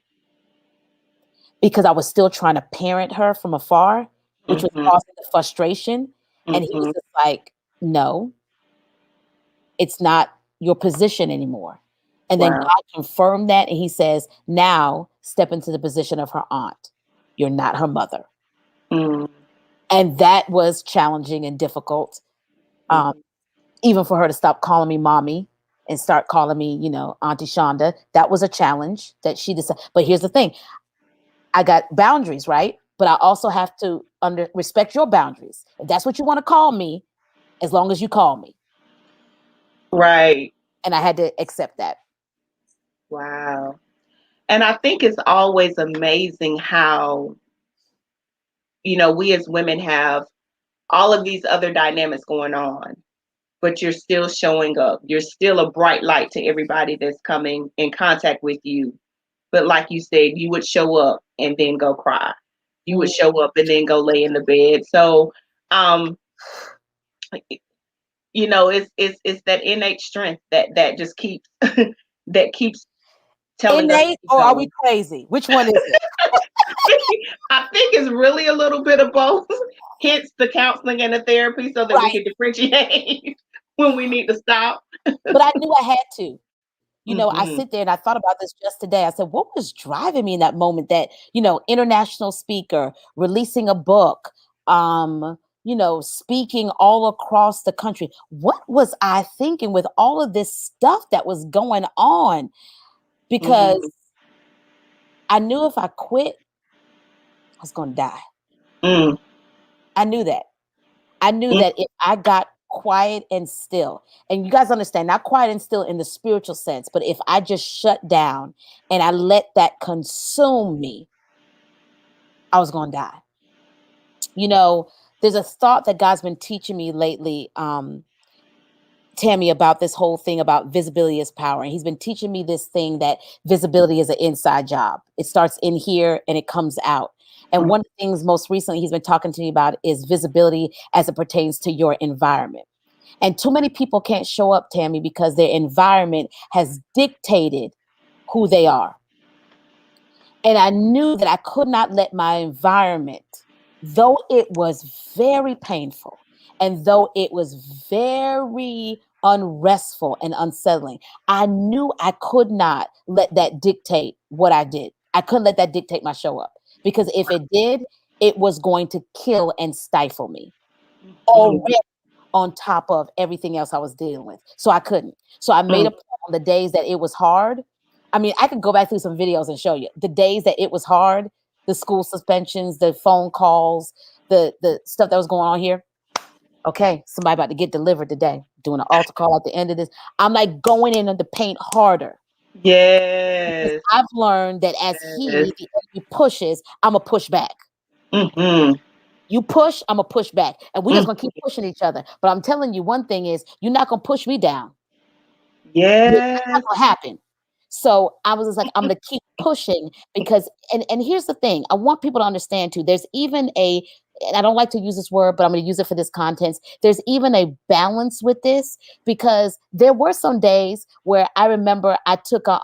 Because I was still trying to parent her from afar, which was Mhm. causing the frustration. And he was Mhm. just like, no, it's not your position anymore. And then Wow. God confirmed that. And he says, now step into the position of her aunt. You're not her mother. Mm. And that was challenging and difficult. Um, Mhm. even for her to stop calling me mommy and start calling me, Auntie Shonda. That was a challenge that she decided. But here's the thing. I got boundaries, right? But I also have to respect your boundaries. If that's what you want to call me, as long as you call me. Right. And I had to accept that. Wow. And I think it's always amazing how, we as women have all of these other dynamics going on, but you're still showing up. You're still a bright light to everybody that's coming in contact with you. But like you said, you would show up and then go cry. You would Mm. show up and then go lay in the bed. So, um, it's that innate strength that just keeps that keeps telling us to Innate keep or are we going. crazy? Which one is it? I think it's really a little bit of both. Hence the counseling and the therapy so that we Right. can differentiate when we need to stop. But I knew I had to. I Hmm. sit there and I thought about this just today. I said, what was driving me in that moment that, international speaker, releasing a book, speaking all across the country. What was I thinking with all of this stuff that was going on? Because Hmm. I knew if I quit, I was going to die. Mm. I knew that. I knew that if I got quiet and still, and you guys understand, not quiet and still in the spiritual sense, but if I just shut down and I let that consume me, I was going to die. There's a thought that God's been teaching me lately, Tammy, about this whole thing about visibility is power. And he's been teaching me this thing that visibility is an inside job. It starts in here and it comes out. And Mm. one of the things most recently he's been talking to me about is visibility as it pertains to your environment. And too many people can't show up, Tammy, because their environment has dictated who they are. And I knew that I could not let my environment, though it was very painful and though it was very unrestful and unsettling, I knew I could not let that dictate what I did. I couldn't let that dictate my show up because if it did, it was going to kill and stifle me Mm. already on top of everything else I was dealing with. So I couldn't. So I made Mm. a plan on the days that it was hard. I mean, I could go back through some videos and show you the days that it was hard, the school suspensions, the phone calls, the stuff that was going on here. Okay, somebody about to get delivered today. doing an altar call at the end of this. I'm like going in on the paint harder because Yes. I've learned that as Yes. the enemy pushes, I'm a push back. Mm-hmm. You push, I'm a push back, and we're just Mm. gonna keep pushing each other. But I'm telling you, one thing is, you're not gonna push me down. That's not Yes. gonna happen. So I was just like, I'm gonna keep pushing because and here's the thing. I want people to understand too. There's even a and I don't like to use this word, but I'm gonna use it for this content. There's even a balance with this because there were some days where I remember I took a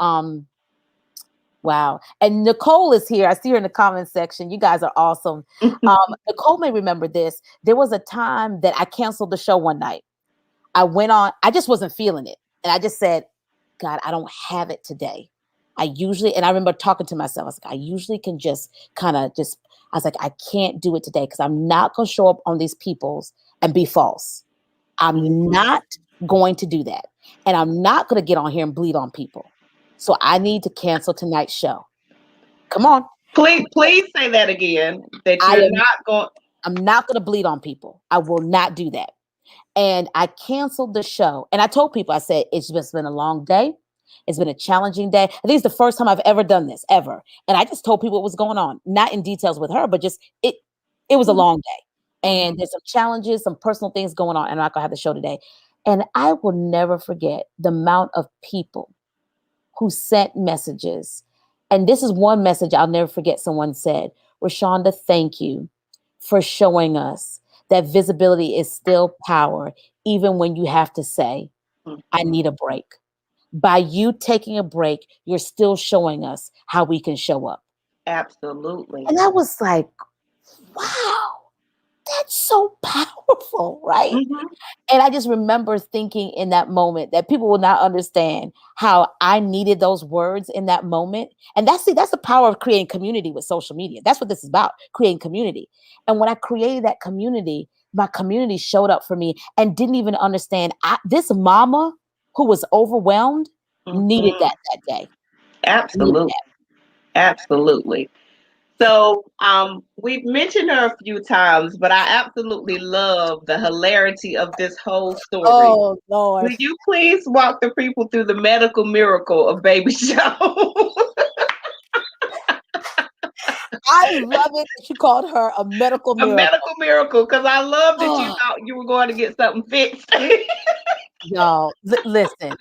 wow. And Nicole is here. I see her in the comment section. You guys are awesome. Nicole may remember this. There was a time that I canceled the show one night. I went on, I just wasn't feeling it. And I just said, God, I don't have it today. And I remember talking to myself, I was like, I usually can just I was like, I can't do it today because I'm not going to show up on these people's and be false. I'm not going to do that. And I'm not going to get on here and bleed on people. So I need to cancel tonight's show. Come on. Please say that again. That I you're am not going. I'm not going to bleed on people. I will not do that. And I canceled the show. And I told people, I said, it's just been a long day. It's been a challenging day. I think it's the first time I've ever done this, ever. And I just told people what was going on, not in details with her, but just it was a long day. And there's some challenges, some personal things going on. And I'm not gonna have the show today. And I will never forget the amount of people who sent messages. And this is one message I'll never forget. Someone said, Roshanda, thank you for showing us that visibility is still power, even when you have to say, I need a break. By you taking a break, you're still showing us how we can show up. Absolutely. And I was like, wow, that's so powerful, right? Mm-hmm. And I just remember thinking in that moment that people will not understand how I needed those words in that moment. And that's the power of creating community with social media. That's what this is about, creating community. And when I created that community, my community showed up for me and didn't even understand. This mama who was overwhelmed needed Mm-hmm. that day. Needed Absolutely. that. Absolutely. So we've mentioned her a few times, but I absolutely love the hilarity of this whole story. Oh Lord. Will you please walk the people through the medical miracle of Baby Show? I love it that you called her a medical A miracle. medical miracle, because I love that you Oh, thought you were going to get something fixed. y'all, listen.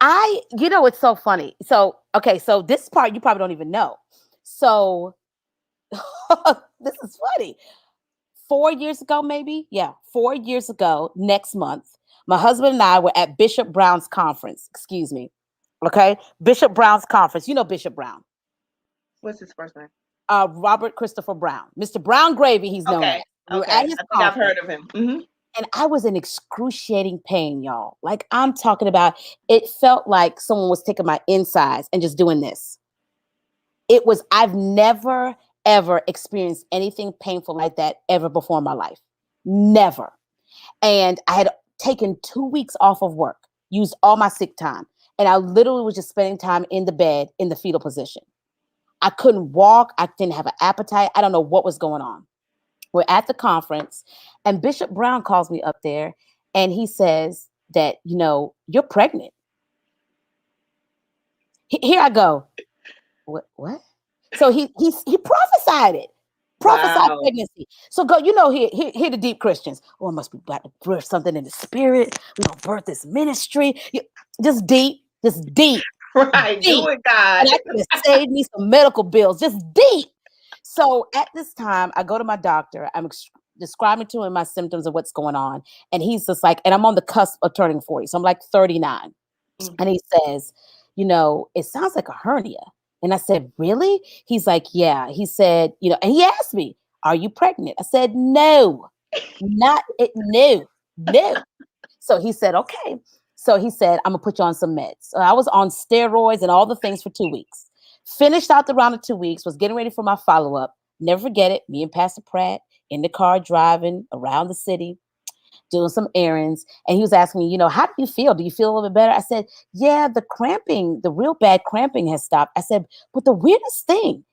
It's so funny. So, okay, so this part you probably don't even know. So, this is funny. 4 years ago, maybe, yeah, 4 years ago, next month, my husband and I were at Bishop Brown's conference. Excuse me. Okay, Bishop Brown's conference. You know Bishop Brown, What's his first name? Robert Christopher Brown, Mr. Brown Gravy. He's known as. Okay. We were at Okay. his I think I've conference. heard of him. Hmm. And I was in excruciating pain, y'all. Like I'm talking about, it felt like someone was taking my insides and just doing this. I've never, ever experienced anything painful like that ever before in my life. Never. And I had taken 2 weeks off of work, used all my sick time. And I literally was just spending time in the bed in the fetal position. I couldn't walk. I didn't have an appetite. I don't know what was going on. We're at the conference and Bishop Brown calls me up there and he says that, you're pregnant. Here I go. What? So he prophesied it. Prophesied Wow. pregnancy. So go, here the deep Christians. Oh, I must be about to birth something in the spirit. We're gonna birth this ministry. Just deep, Right. Do deep. it, God. And I could have saved me some medical bills, just deep. So at this time, I go to my doctor. I'm describing to him my symptoms of what's going on. And he's just like, and I'm on the cusp of turning 40. So I'm like 39. And he says, it sounds like a hernia. And I said, really? He's like, yeah. He said, and he asked me, are you pregnant? I said, no, not it. No, no. So he said, okay. So he said, I'm gonna put you on some meds. So I was on steroids and all the things for 2 weeks. Finished out the round of 2 weeks, was getting ready for my follow-up. Never forget it. Me and Pastor Pratt in the car driving around the city, doing some errands. And he was asking me, how do you feel? Do you feel a little bit better? I said, yeah, the cramping, the real bad cramping has stopped. I said, but the weirdest thing,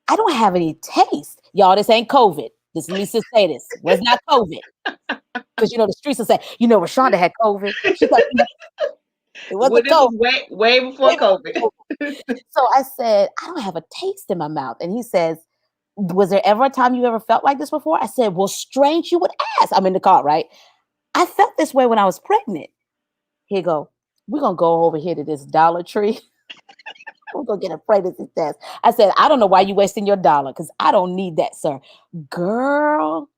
I don't have any taste. Y'all, this ain't COVID. This is me to say this. Was not COVID. because the streets will say, Roshanda had COVID. She's like, "No, it Well, wasn't this COVID. was way before It was COVID. COVID." So I said, I don't have a taste in my mouth. And he says, was there ever a time you ever felt like this before? I said, well, strange you would ask. I'm in the car, right? I felt this way when I was pregnant. Here go. We're going to go over here to this Dollar Tree. We're going to get a pregnancy test. I said, I don't know why you wasting your dollar because I don't need that, sir. Girl,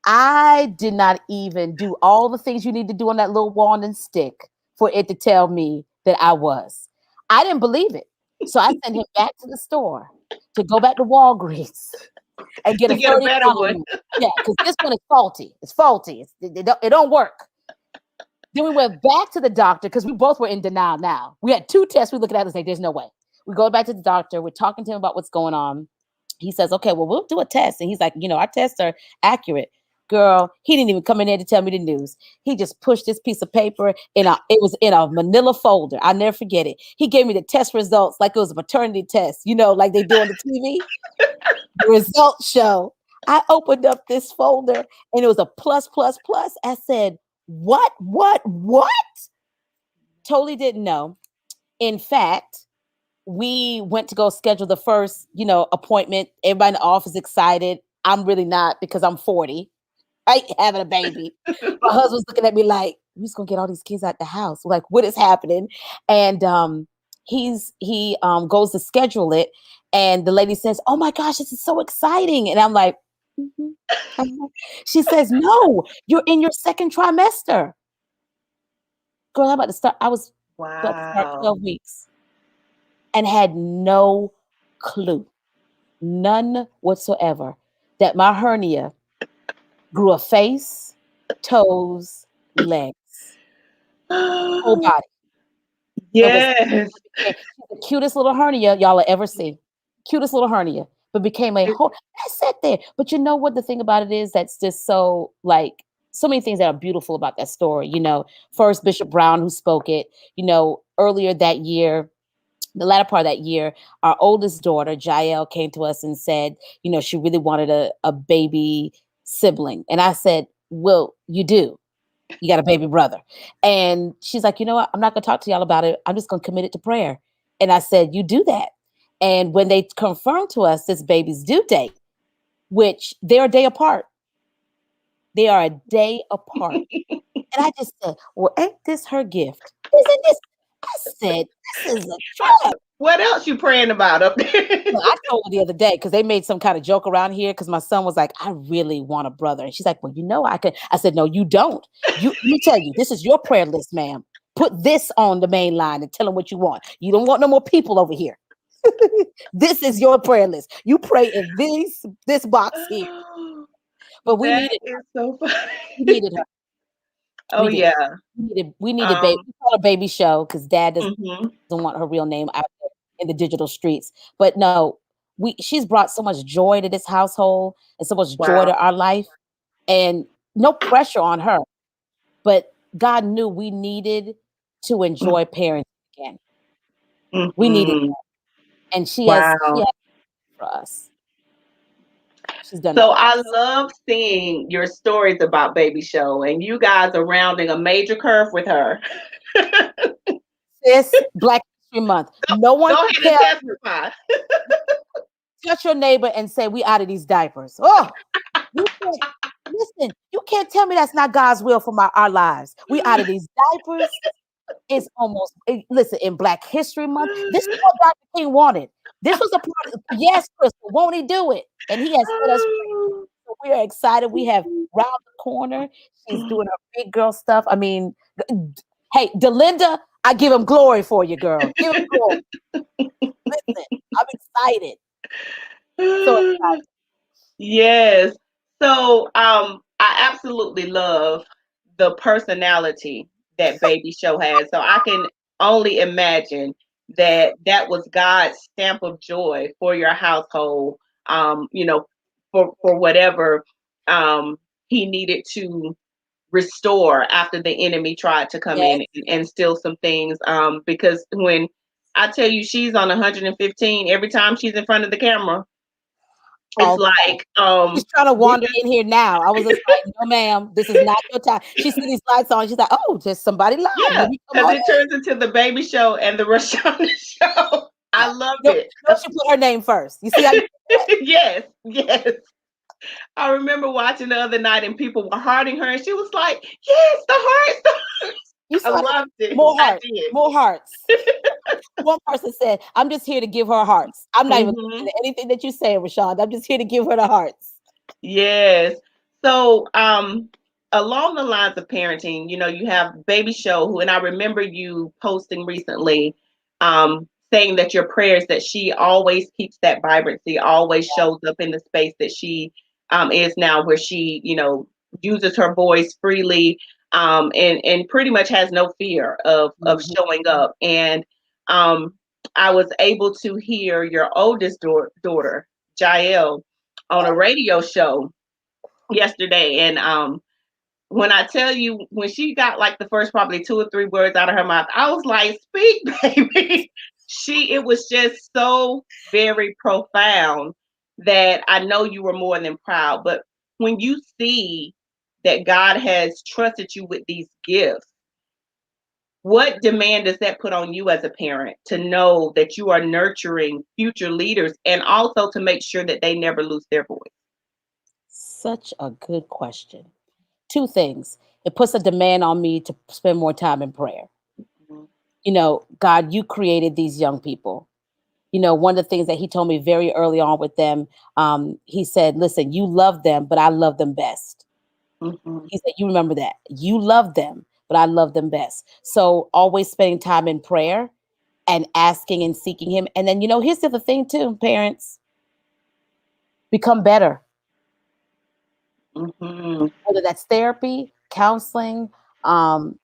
I did not even do all the things you need to do on that little wand and stick for it to tell me that I was. I didn't believe it. So I sent him back to the store to go back to Walgreens and get To a get a better $30 one. one. Yeah, because this one is faulty. It's faulty. It don't work. Then we went back to the doctor because we both were in denial now. We had 2 tests. We look at it and say, there's no way. We go back to the doctor. We're talking to him about what's going on. He says, okay, well, we'll do a test. And he's like, our tests are accurate. Girl, he didn't even come in there to tell me the news. He just pushed this piece of paper it was in a manila folder. I'll never forget it. He gave me the test results like it was a maternity test, like they do on the TV. The results show. I opened up this folder and it was a plus, plus, plus. I said, what? Totally didn't know. In fact, we went to go schedule the first, appointment. Everybody in the office excited. I'm really not because I'm 40, right? Having a baby. My husband's looking at me like, we're just gonna get all these kids out the house. Like, what is happening? And he goes to schedule it, and the lady says, "Oh my gosh, this is so exciting!" And I'm like, "Mhm, uh-huh." She says, "No, you're in your second trimester." Girl, I'm about to start. I was about to start Wow. 12 weeks and had no clue, none whatsoever, that my hernia grew a face, toes, legs, whole body. It was Yes. the cutest little hernia y'all will ever see. Cutest little hernia, but became a It- whole. I sat there, but you know what the thing about it is that's just so like so many things that are beautiful about that story. First Bishop Brown who spoke it. Earlier that year, the latter part of that year, our oldest daughter, Jael, came to us and said, she really wanted a baby sibling. And I said, well, you do. You got a baby brother. And she's like, you know what? I'm not going to talk to y'all about it. I'm just going to commit it to prayer. And I said, you do that. And when they confirmed to us this baby's due date, which they're a day apart, they are a day apart. And I just said, well, ain't this her gift? Isn't this? I said, this is a trip. What else you praying about up there? Well, I told her the other day because they made some kind of joke around here because my son was like, I really want a brother. And she's like, well, I could. I said, no, you don't. Let me tell you, this is your prayer list, ma'am. Put this on the main line and tell them what you want. You don't want no more people over here. This is your prayer list. You pray in this box here. But we That needed is so funny. we needed her. Oh We did. yeah. We needed baby. Um. We call her baby show because dad doesn't Mhm. want her real name out there in the digital streets. But no, she's brought so much joy to this household and so much joy Wow. to our life, and no pressure on her. But God knew we needed to enjoy parenting again. We needed Mhm. that. And she Wow. has for us. She's done that So for I us. love seeing your stories about Baby Show, and you guys are rounding a major curve with her. This Black History Month. No Go one ahead can and tell testify. touch your neighbor and say we out of these diapers. Oh, you can't listen. You can't tell me that's not God's will for our lives. We out of these diapers. It's almost listen in Black History Month. This is what Dr. King wanted. This was a part of yes, Crystal. Won't he do it? And he has set us free. So we are excited. We have round the corner. She's doing her big girl stuff. I mean, hey, Delinda, I give him glory for you, girl. Give him glory. Listen, I'm excited. So excited. Yes. So I absolutely love the personality that Baby Show has. So I can only imagine that that was God's stamp of joy for your household. For whatever um he needed to restore after the enemy tried to come Yes. in and steal some things. Because when I tell you she's on 115 every time she's in front of the camera. It's Okay. like, She's trying to this wander in here now. I was just like, "No, ma'am, this is not your time." She see these lights on. She's like, "Oh, there's somebody live. yeah, Let me come because on it turns into the baby show and the Roshanda show. in." I loved No, it. no, she put her name first. You see how you do that? Yes, yes. I remember watching the other night and people were hearting her, and she was like, "Yes, the hearts." You I saw that? loved it. More I hearts, did. more hearts. One person said, "I'm just here to give her hearts. I'm not even listening Hmm. to anything that you say, Rashad. I'm just here to give her the hearts." Yes. So, along the lines of parenting, you have Baby Show, who, and I remember you posting recently, saying that your prayers that she always keeps that vibrancy, always shows up in the space that she is now, where she, uses her voice freely, and pretty much has no fear of Mhm. showing up. And um, I was able to hear your oldest daughter, Jael, on a radio show yesterday. And when I tell you, when she got like the first probably two or three words out of her mouth, I was like, "Speak, baby." It was just so very profound that I know you were more than proud. But when you see that God has trusted you with these gifts, what demand does that put on you as a parent to know that you are nurturing future leaders and also to make sure that they never lose their voice? Such a good question. Two things. It puts a demand on me to spend more time in prayer. God, you created these young people. One of the things that he told me very early on with them, he said, "Listen, you love them, but I love them best." Mhm, He said, "You remember that. You love them, but I love them best." So always spending time in prayer and asking and seeking him. And then, here's the other thing too, parents, become better, mhm, whether that's therapy, counseling, um,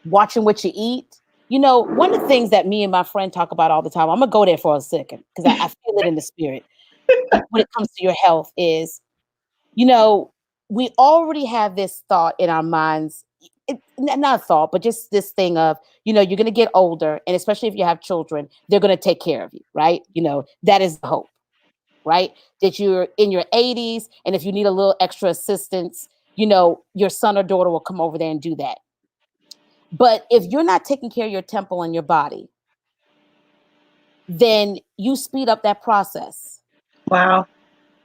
watching what you eat. One of the things that me and my friend talk about all the time, I'm gonna go there for a second because I feel it in the spirit when it comes to your health is, you know, we already have this thought in our minds. Not a thought, but just this thing of, you're going to get older, and especially if you have children, they're going to take care of you, right? That is the hope, right? That you're in your 80s, and if you need a little extra assistance, your son or daughter will come over there and do that. But if you're not taking care of your temple and your body, then you speed up that process. wow.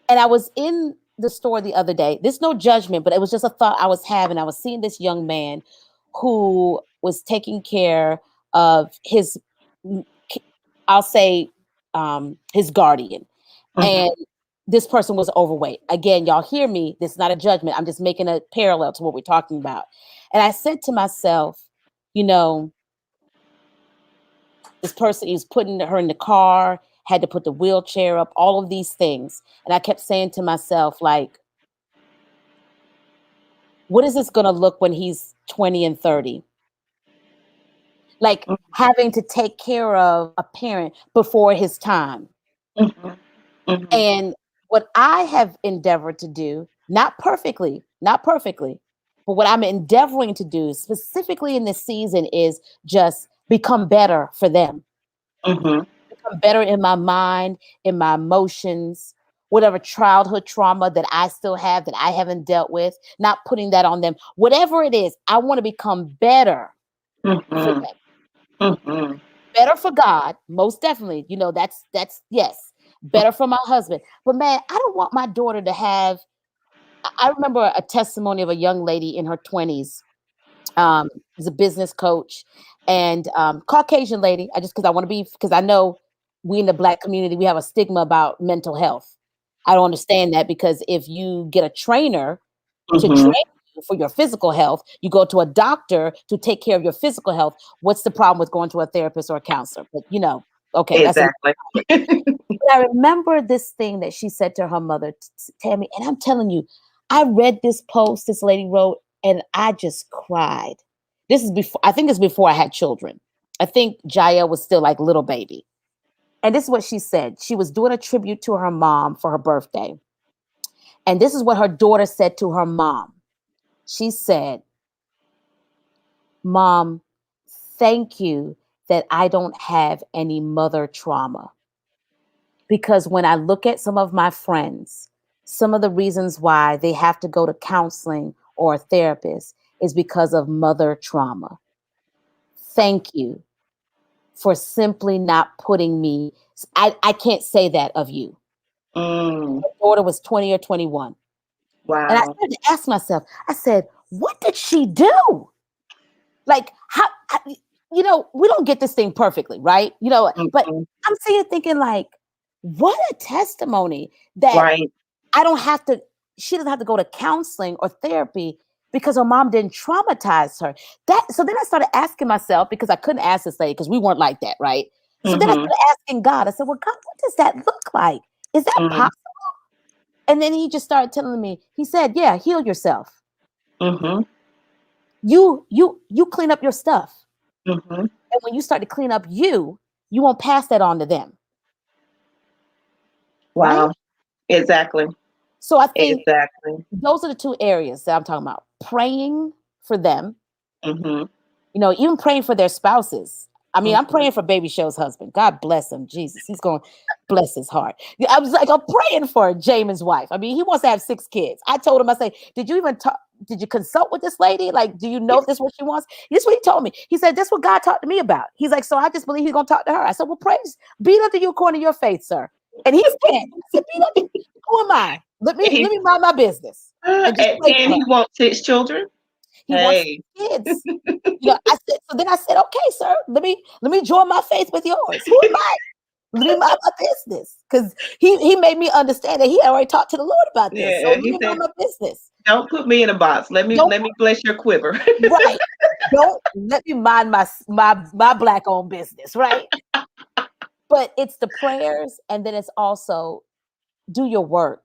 And I was in the store the other day. There's no judgment, but it was just a thought I was having. I was seeing this young man who was taking care of his, mm, I'll say, his guardian. Mhm, And this person was overweight. Again, y'all hear me. This is not a judgment. I'm just making a parallel to what we're talking about. And I said to myself, you know, this person, he was putting her in the car, had to put the wheelchair up, all of these things. And I kept saying to myself, like, what is this going to look when he's 20 and 30? Like having to take care of a parent before his time. mhm, mhm, And what I have endeavored to do, not perfectly, but what I'm endeavoring to do specifically in this season is just become better for them, mhm, become better in my mind, in my emotions, whatever childhood trauma that I still have that I haven't dealt with, not putting that on them. Whatever it is, I want to become better for mhm, them. mhm, Better for God, most definitely. That's yes. Better for my husband. But man, I don't want my daughter to have. I remember a testimony of a young lady in her 20s. Is a business coach and Caucasian lady. Because I want to be, because I know we in the Black community, we have a stigma about mental health. I don't understand that, because if you get a trainer to mhm. train you for your physical health, you go to a doctor to take care of your physical health. What's the problem with going to a therapist or a counselor? But okay, that's a Exactly. but I remember this thing that she said to her mother, Tammy, and I'm telling you, I read this post this lady wrote, and I just cried. This is before, I think it's before I had children. I think Jael was still like little baby. And this is what she said. She was doing a tribute to her mom for her birthday. And this is what her daughter said to her mom. She said, "Mom, thank you that I don't have any mother trauma. Because when I look at some of my friends Some of the reasons why they have to go to counseling or a therapist is because of mother trauma. Thank you for simply not putting me. I can't say that of you. Mm, My daughter was 20 or 21. And I wow. started to ask myself, I said, what did she do? Like, we don't get this thing perfectly, right? But Mhm. I'm sitting thinking, like, what a testimony that Right. I don't have to, she doesn't have to go to counseling or therapy because her mom didn't traumatize her. So then I started asking myself, because I couldn't ask this lady because we weren't like that, right? So then I Mhm. started asking God, I said, well, God, what does that look like? Is that Mm, possible? And then he just started telling me, he said, yeah, heal yourself. mhm. You clean up your stuff. Mhm. And when you start to clean up you won't pass that on to them, right? Wow. Exactly. So I think Exactly. those are the two areas that I'm talking about. Praying for them, Mhm. even praying for their spouses. I mean, I'm Mhm. praying for Baby Show's husband. God bless him, Jesus. He's going, bless his heart. Yeah, I was like, I'm praying for Jamin's wife. I mean, he wants to have 6 kids. I told him, I say, did you even talk? Did you consult with this lady? Like, do you know if this is what she wants? This is what he told me. He said, this is what God talked to me about. He's like, so I just believe he's going to talk to her. I said, well, praise, be unto you according to your faith, sir. And he's 10. I said, be unto, who am I? Let He me mind my business and just at pray 10 for her. he wants 6 children. He wants Hey. 6 kids. I said, so then I said, okay, sir, let me join my faith with yours. Who am I? Let me mind my business. Because he made me understand that he had already talked to the Lord about this. So Yeah, let he me mind said, my business. "Don't put me in a box. Don't Let me bless your quiver." right. Don't let me mind my black owned business, right? But it's the prayers, and then it's also do your work.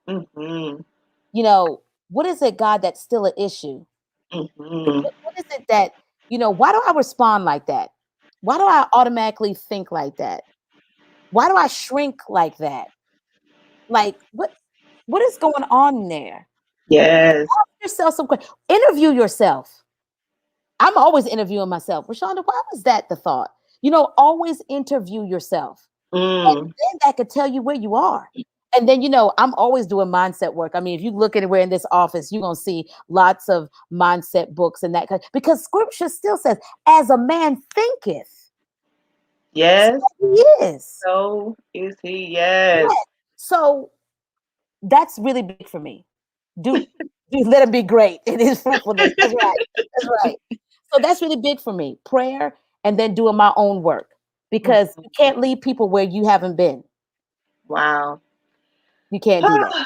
Mhm. You know, what is it, God, that's still an issue? Mhm. What is it that, why do I respond like that? Why do I automatically think like that? Why do I shrink like that? Like, what is going on there? Yes. Ask yourself some questions. Interview yourself. I'm always interviewing myself. Roshanda, why was that the thought? Always interview yourself. And Mm. then that could tell you where you are. And then, I'm always doing mindset work. I mean, if you look anywhere in this office, you're going to see lots of mindset books and that because scripture still says, as a man thinketh, so Yes. he is. So is he. Yes. Yeah. So that's really big for me. Do let him be great in his fruitfulness. That's right. That's right. So that's really big for me. Prayer and then doing my own work because Mhm. you can't lead people where you haven't been. Wow. You can't do that.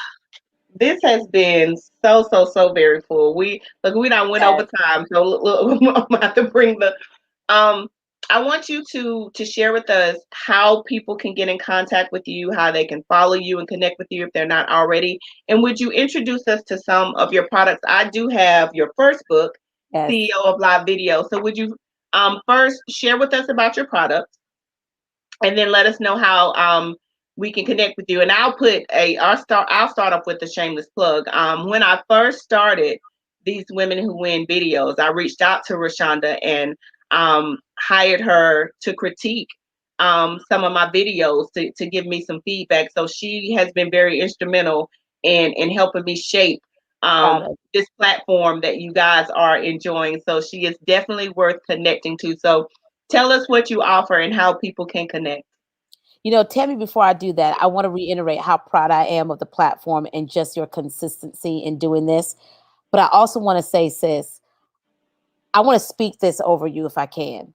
This has been so very full. We done went over Yes. time, so look, I'm gonna have to bring the um. I want you to share with us how people can get in contact with you, how they can follow you and connect with you if they're not already. And would you introduce us to some of your products? I do have your first book, Yes. CEO of Live Video. So would you first share with us about your products? And then let us know how we can connect with you. And I'll start off with a shameless plug. When I first started these Women Who Win videos, I reached out to Roshanda and hired her to critique some of my videos to give me some feedback. So she has been very instrumental in helping me shape Proud of. this platform that you guys are enjoying. So she is definitely worth connecting to. So tell us what you offer and how people can connect. Tell me before I do that, I want to reiterate how proud I am of the platform and just your consistency in doing this. But I also want to say, sis, I want to speak this over you if I can.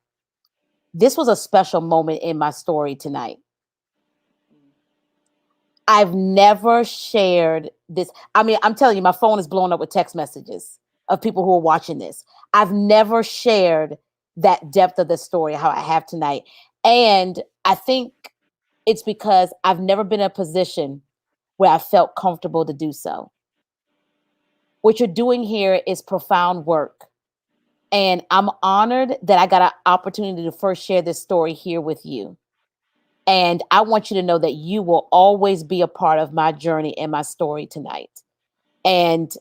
This was a special moment in my story tonight. I've never shared this. I mean, I'm telling you, my phone is blowing up with text messages of people who are watching this. I've never shared that depth of the story how I have tonight. And I think it's because I've never been in a position where I felt comfortable to do so. What you're doing here is profound work. And I'm honored that I got an opportunity to first share this story here with you. And I want you to know that you will always be a part of my journey and my story tonight. And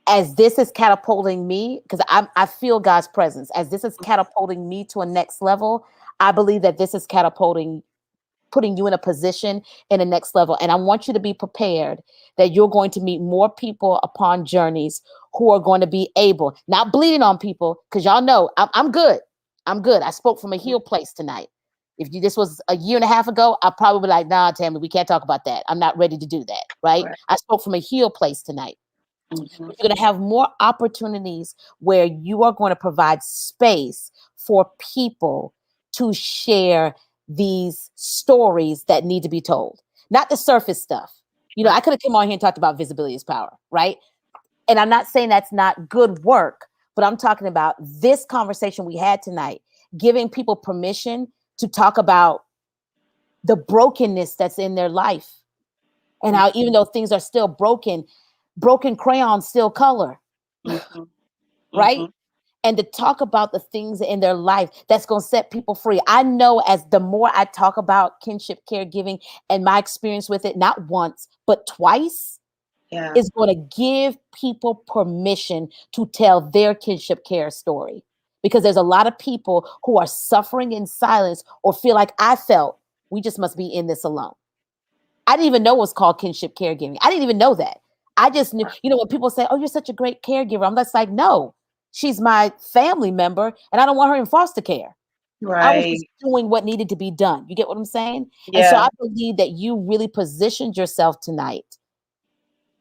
as this is catapulting me, because I feel God's presence, as this is catapulting me to a next level, I believe that this is catapulting putting you in a position in the next level. And I want you to be prepared that you're going to meet more people upon journeys who are going to be able, not bleeding on people, because y'all know I'm good. I'm good. I spoke from a healed place tonight. If you, this was a year and a half ago, I'd probably be like, nah, Tammy, we can't talk about that. I'm not ready to do that. Right. Right. I spoke from a healed place tonight. Mm-hmm. You're going to have more opportunities where you are going to provide space for people to share these stories that need to be told, not the surface stuff. You know, Right. I could have come on here and talked about visibility is power, right? And I'm not saying that's not good work, but I'm talking about this conversation we had tonight, giving people permission to talk about the brokenness that's in their life and how even though things are still broken, broken crayons still color, Mm-hmm. Mm-hmm. right? And to talk about the things in their life that's going to set people free. I know as the more I talk about kinship caregiving and my experience with it, not once, but twice, Yeah. is going to give people permission to tell their kinship care story. Because there's a lot of people who are suffering in silence or feel like I felt, we just must be in this alone. I didn't even know it was called kinship caregiving. I didn't even know that. I just knew, you know, when people say, oh, you're such a great caregiver, I'm just like, no, she's my family member and I don't want her in foster care. I was Right. just doing what needed to be done. You get what I'm saying? And so Yeah. I believe that you really positioned yourself tonight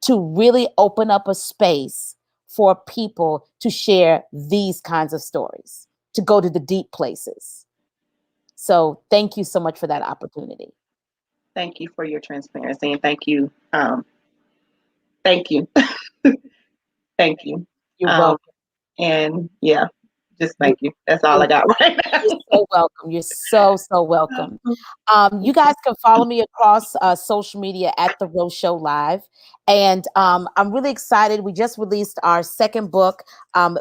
to really open up a space for people to share these kinds of stories, to go to the deep places. So thank you so much for that opportunity. Thank you for your transparency and thank you. Thank you. Thank you. You're Um, welcome. and yeah, just You're, thank you. That's all you're I got right now. You're so welcome. You're so welcome. You guys can follow me across social media at The Rose Show Live. And I'm really excited. We just released our second book,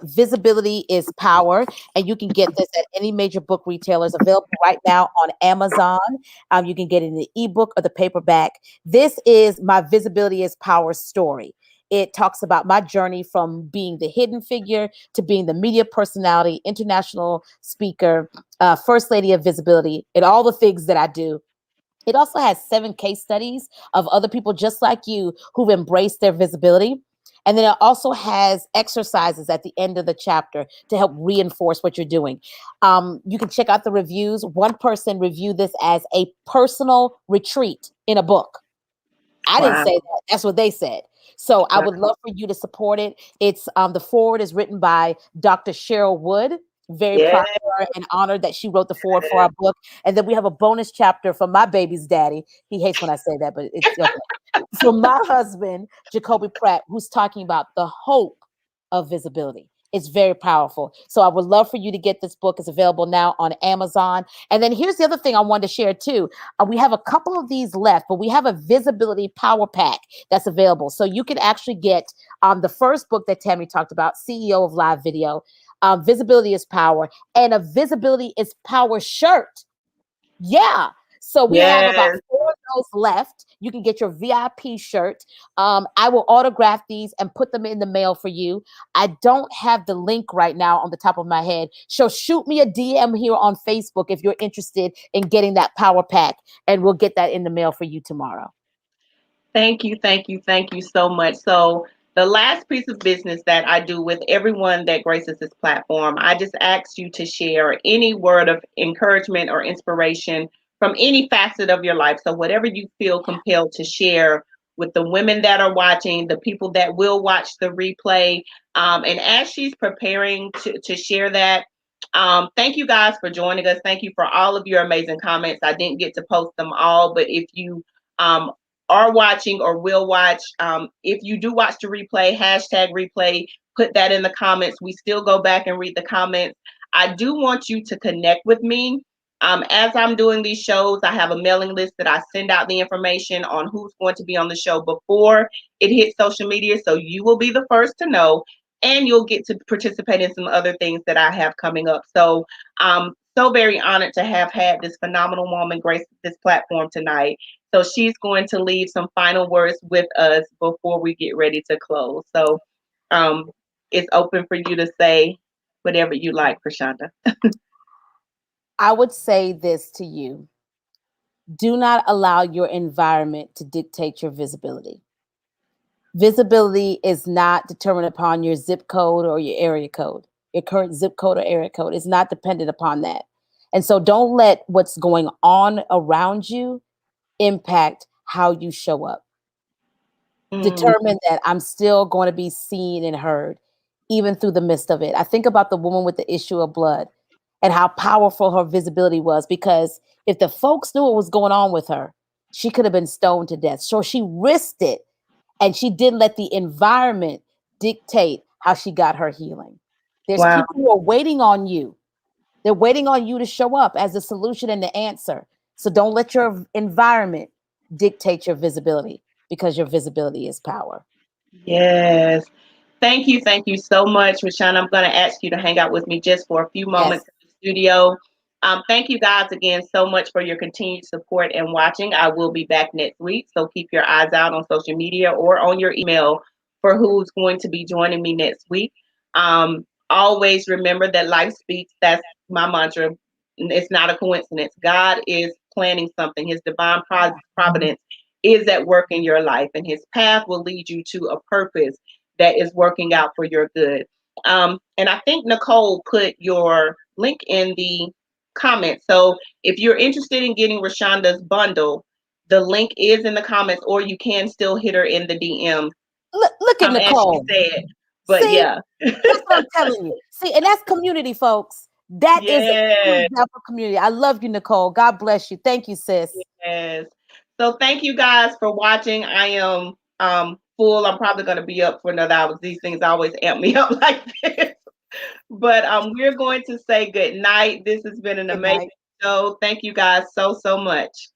Visibility is Power. And you can get this at any major book retailers, available right now on Amazon. You can get it in the ebook or the paperback. This is my Visibility is Power story. It talks about my journey from being the hidden figure to being the media personality, international speaker, first lady of visibility, and all the things that I do. It also has 7 case studies of other people just like you who've embraced their visibility. And then it also has exercises at the end of the chapter to help reinforce what you're doing. You can check out the reviews. One person reviewed this as a personal retreat in a book. I didn't Wow. say that. That's what they said. So I Wow. would love for you to support it. It's the forward is written by Dr. Cheryl Wood. Very proud Yeah. of her and honored that she wrote the forward for our book. And then we have a bonus chapter from my baby's daddy. He hates when I say that, but it's okay. From my husband, Jacoby Pratt, who's talking about the hope of visibility. It's very powerful. So I would love for you to get this book. It's available now on Amazon. And then here's the other thing I wanted to share too. We have a couple of these left, but we have a visibility power pack that's available. So you can actually get the first book that Tammy talked about, CEO of Live Video, Visibility is Power, and a Visibility is Power shirt. Yeah. So we have about Yes. 4 of those left. You can get your VIP shirt. I will autograph these and put them in the mail for you. I don't have the link right now on the top of my head. So shoot me a DM here on Facebook if you're interested in getting that power pack, and we'll get that in the mail for you tomorrow. Thank you, thank you, thank you so much. So, the last piece of business that I do with everyone that graces this platform, I just ask you to share any word of encouragement or inspiration from any facet of your life. So, whatever you feel compelled to share with the women that are watching, the people that will watch the replay. And as she's preparing to share that, thank you guys for joining us. Thank you for all of your amazing comments. I didn't get to post them all, but if you um, are watching or will watch, if you do watch the replay, hashtag replay, put that in the comments. We still go back and read the comments. I do want you to connect with me. As I'm doing these shows, I have a mailing list that I send out the information on who's going to be on the show before it hits social media. So you will be the first to know, and you'll get to participate in some other things that I have coming up. So I'm so very honored to have had this phenomenal woman grace this platform tonight. So she's going to leave some final words with us before we get ready to close. So um, it's open for you to say whatever you like, Roshanda. I would say this to you. Do not allow your environment to dictate your visibility. Visibility is not determined upon your zip code or your area code, your current zip code or area code. It's not dependent upon that. And so don't let what's going on around you impact how you show up. Mm, Determine that I'm still going to be seen and heard, even through the midst of it. I think about the woman with the issue of blood and how powerful her visibility was, because if the folks knew what was going on with her, she could have been stoned to death. So she risked it, and she didn't let the environment dictate how she got her healing. There's wow. people who are waiting on you. They're waiting on you to show up as the solution and the answer. So don't let your environment dictate your visibility, because your visibility is power. Yes. Thank you so much, Roshanda. I'm going to ask you to hang out with me just for a few Yes. moments in the studio. Thank you guys again so much for your continued support and watching. I will be back next week, so keep your eyes out on social media or on your email for who's going to be joining me next week. Always remember that life speaks. That's my mantra. It's not a coincidence. God is planning something. His divine providence is at work in your life, and his path will lead you to a purpose that is working out for your good. And I think Nicole put your link in the comments. So if you're interested in getting Roshanda's bundle, the link is in the comments, or you can still hit her in the DM, Look at as she Nicole. said. But See, yeah, that's what I'm telling you. See, and that's community, folks. That is a true yes, example of community. I love you, Nicole. God bless you. Thank you, sis. yes. So thank you guys for watching. I am full. I'm probably going to be up for another hour. These things always amp me up like this. But we're going to say good night. This has been an Good amazing night. show. Thank you guys so much.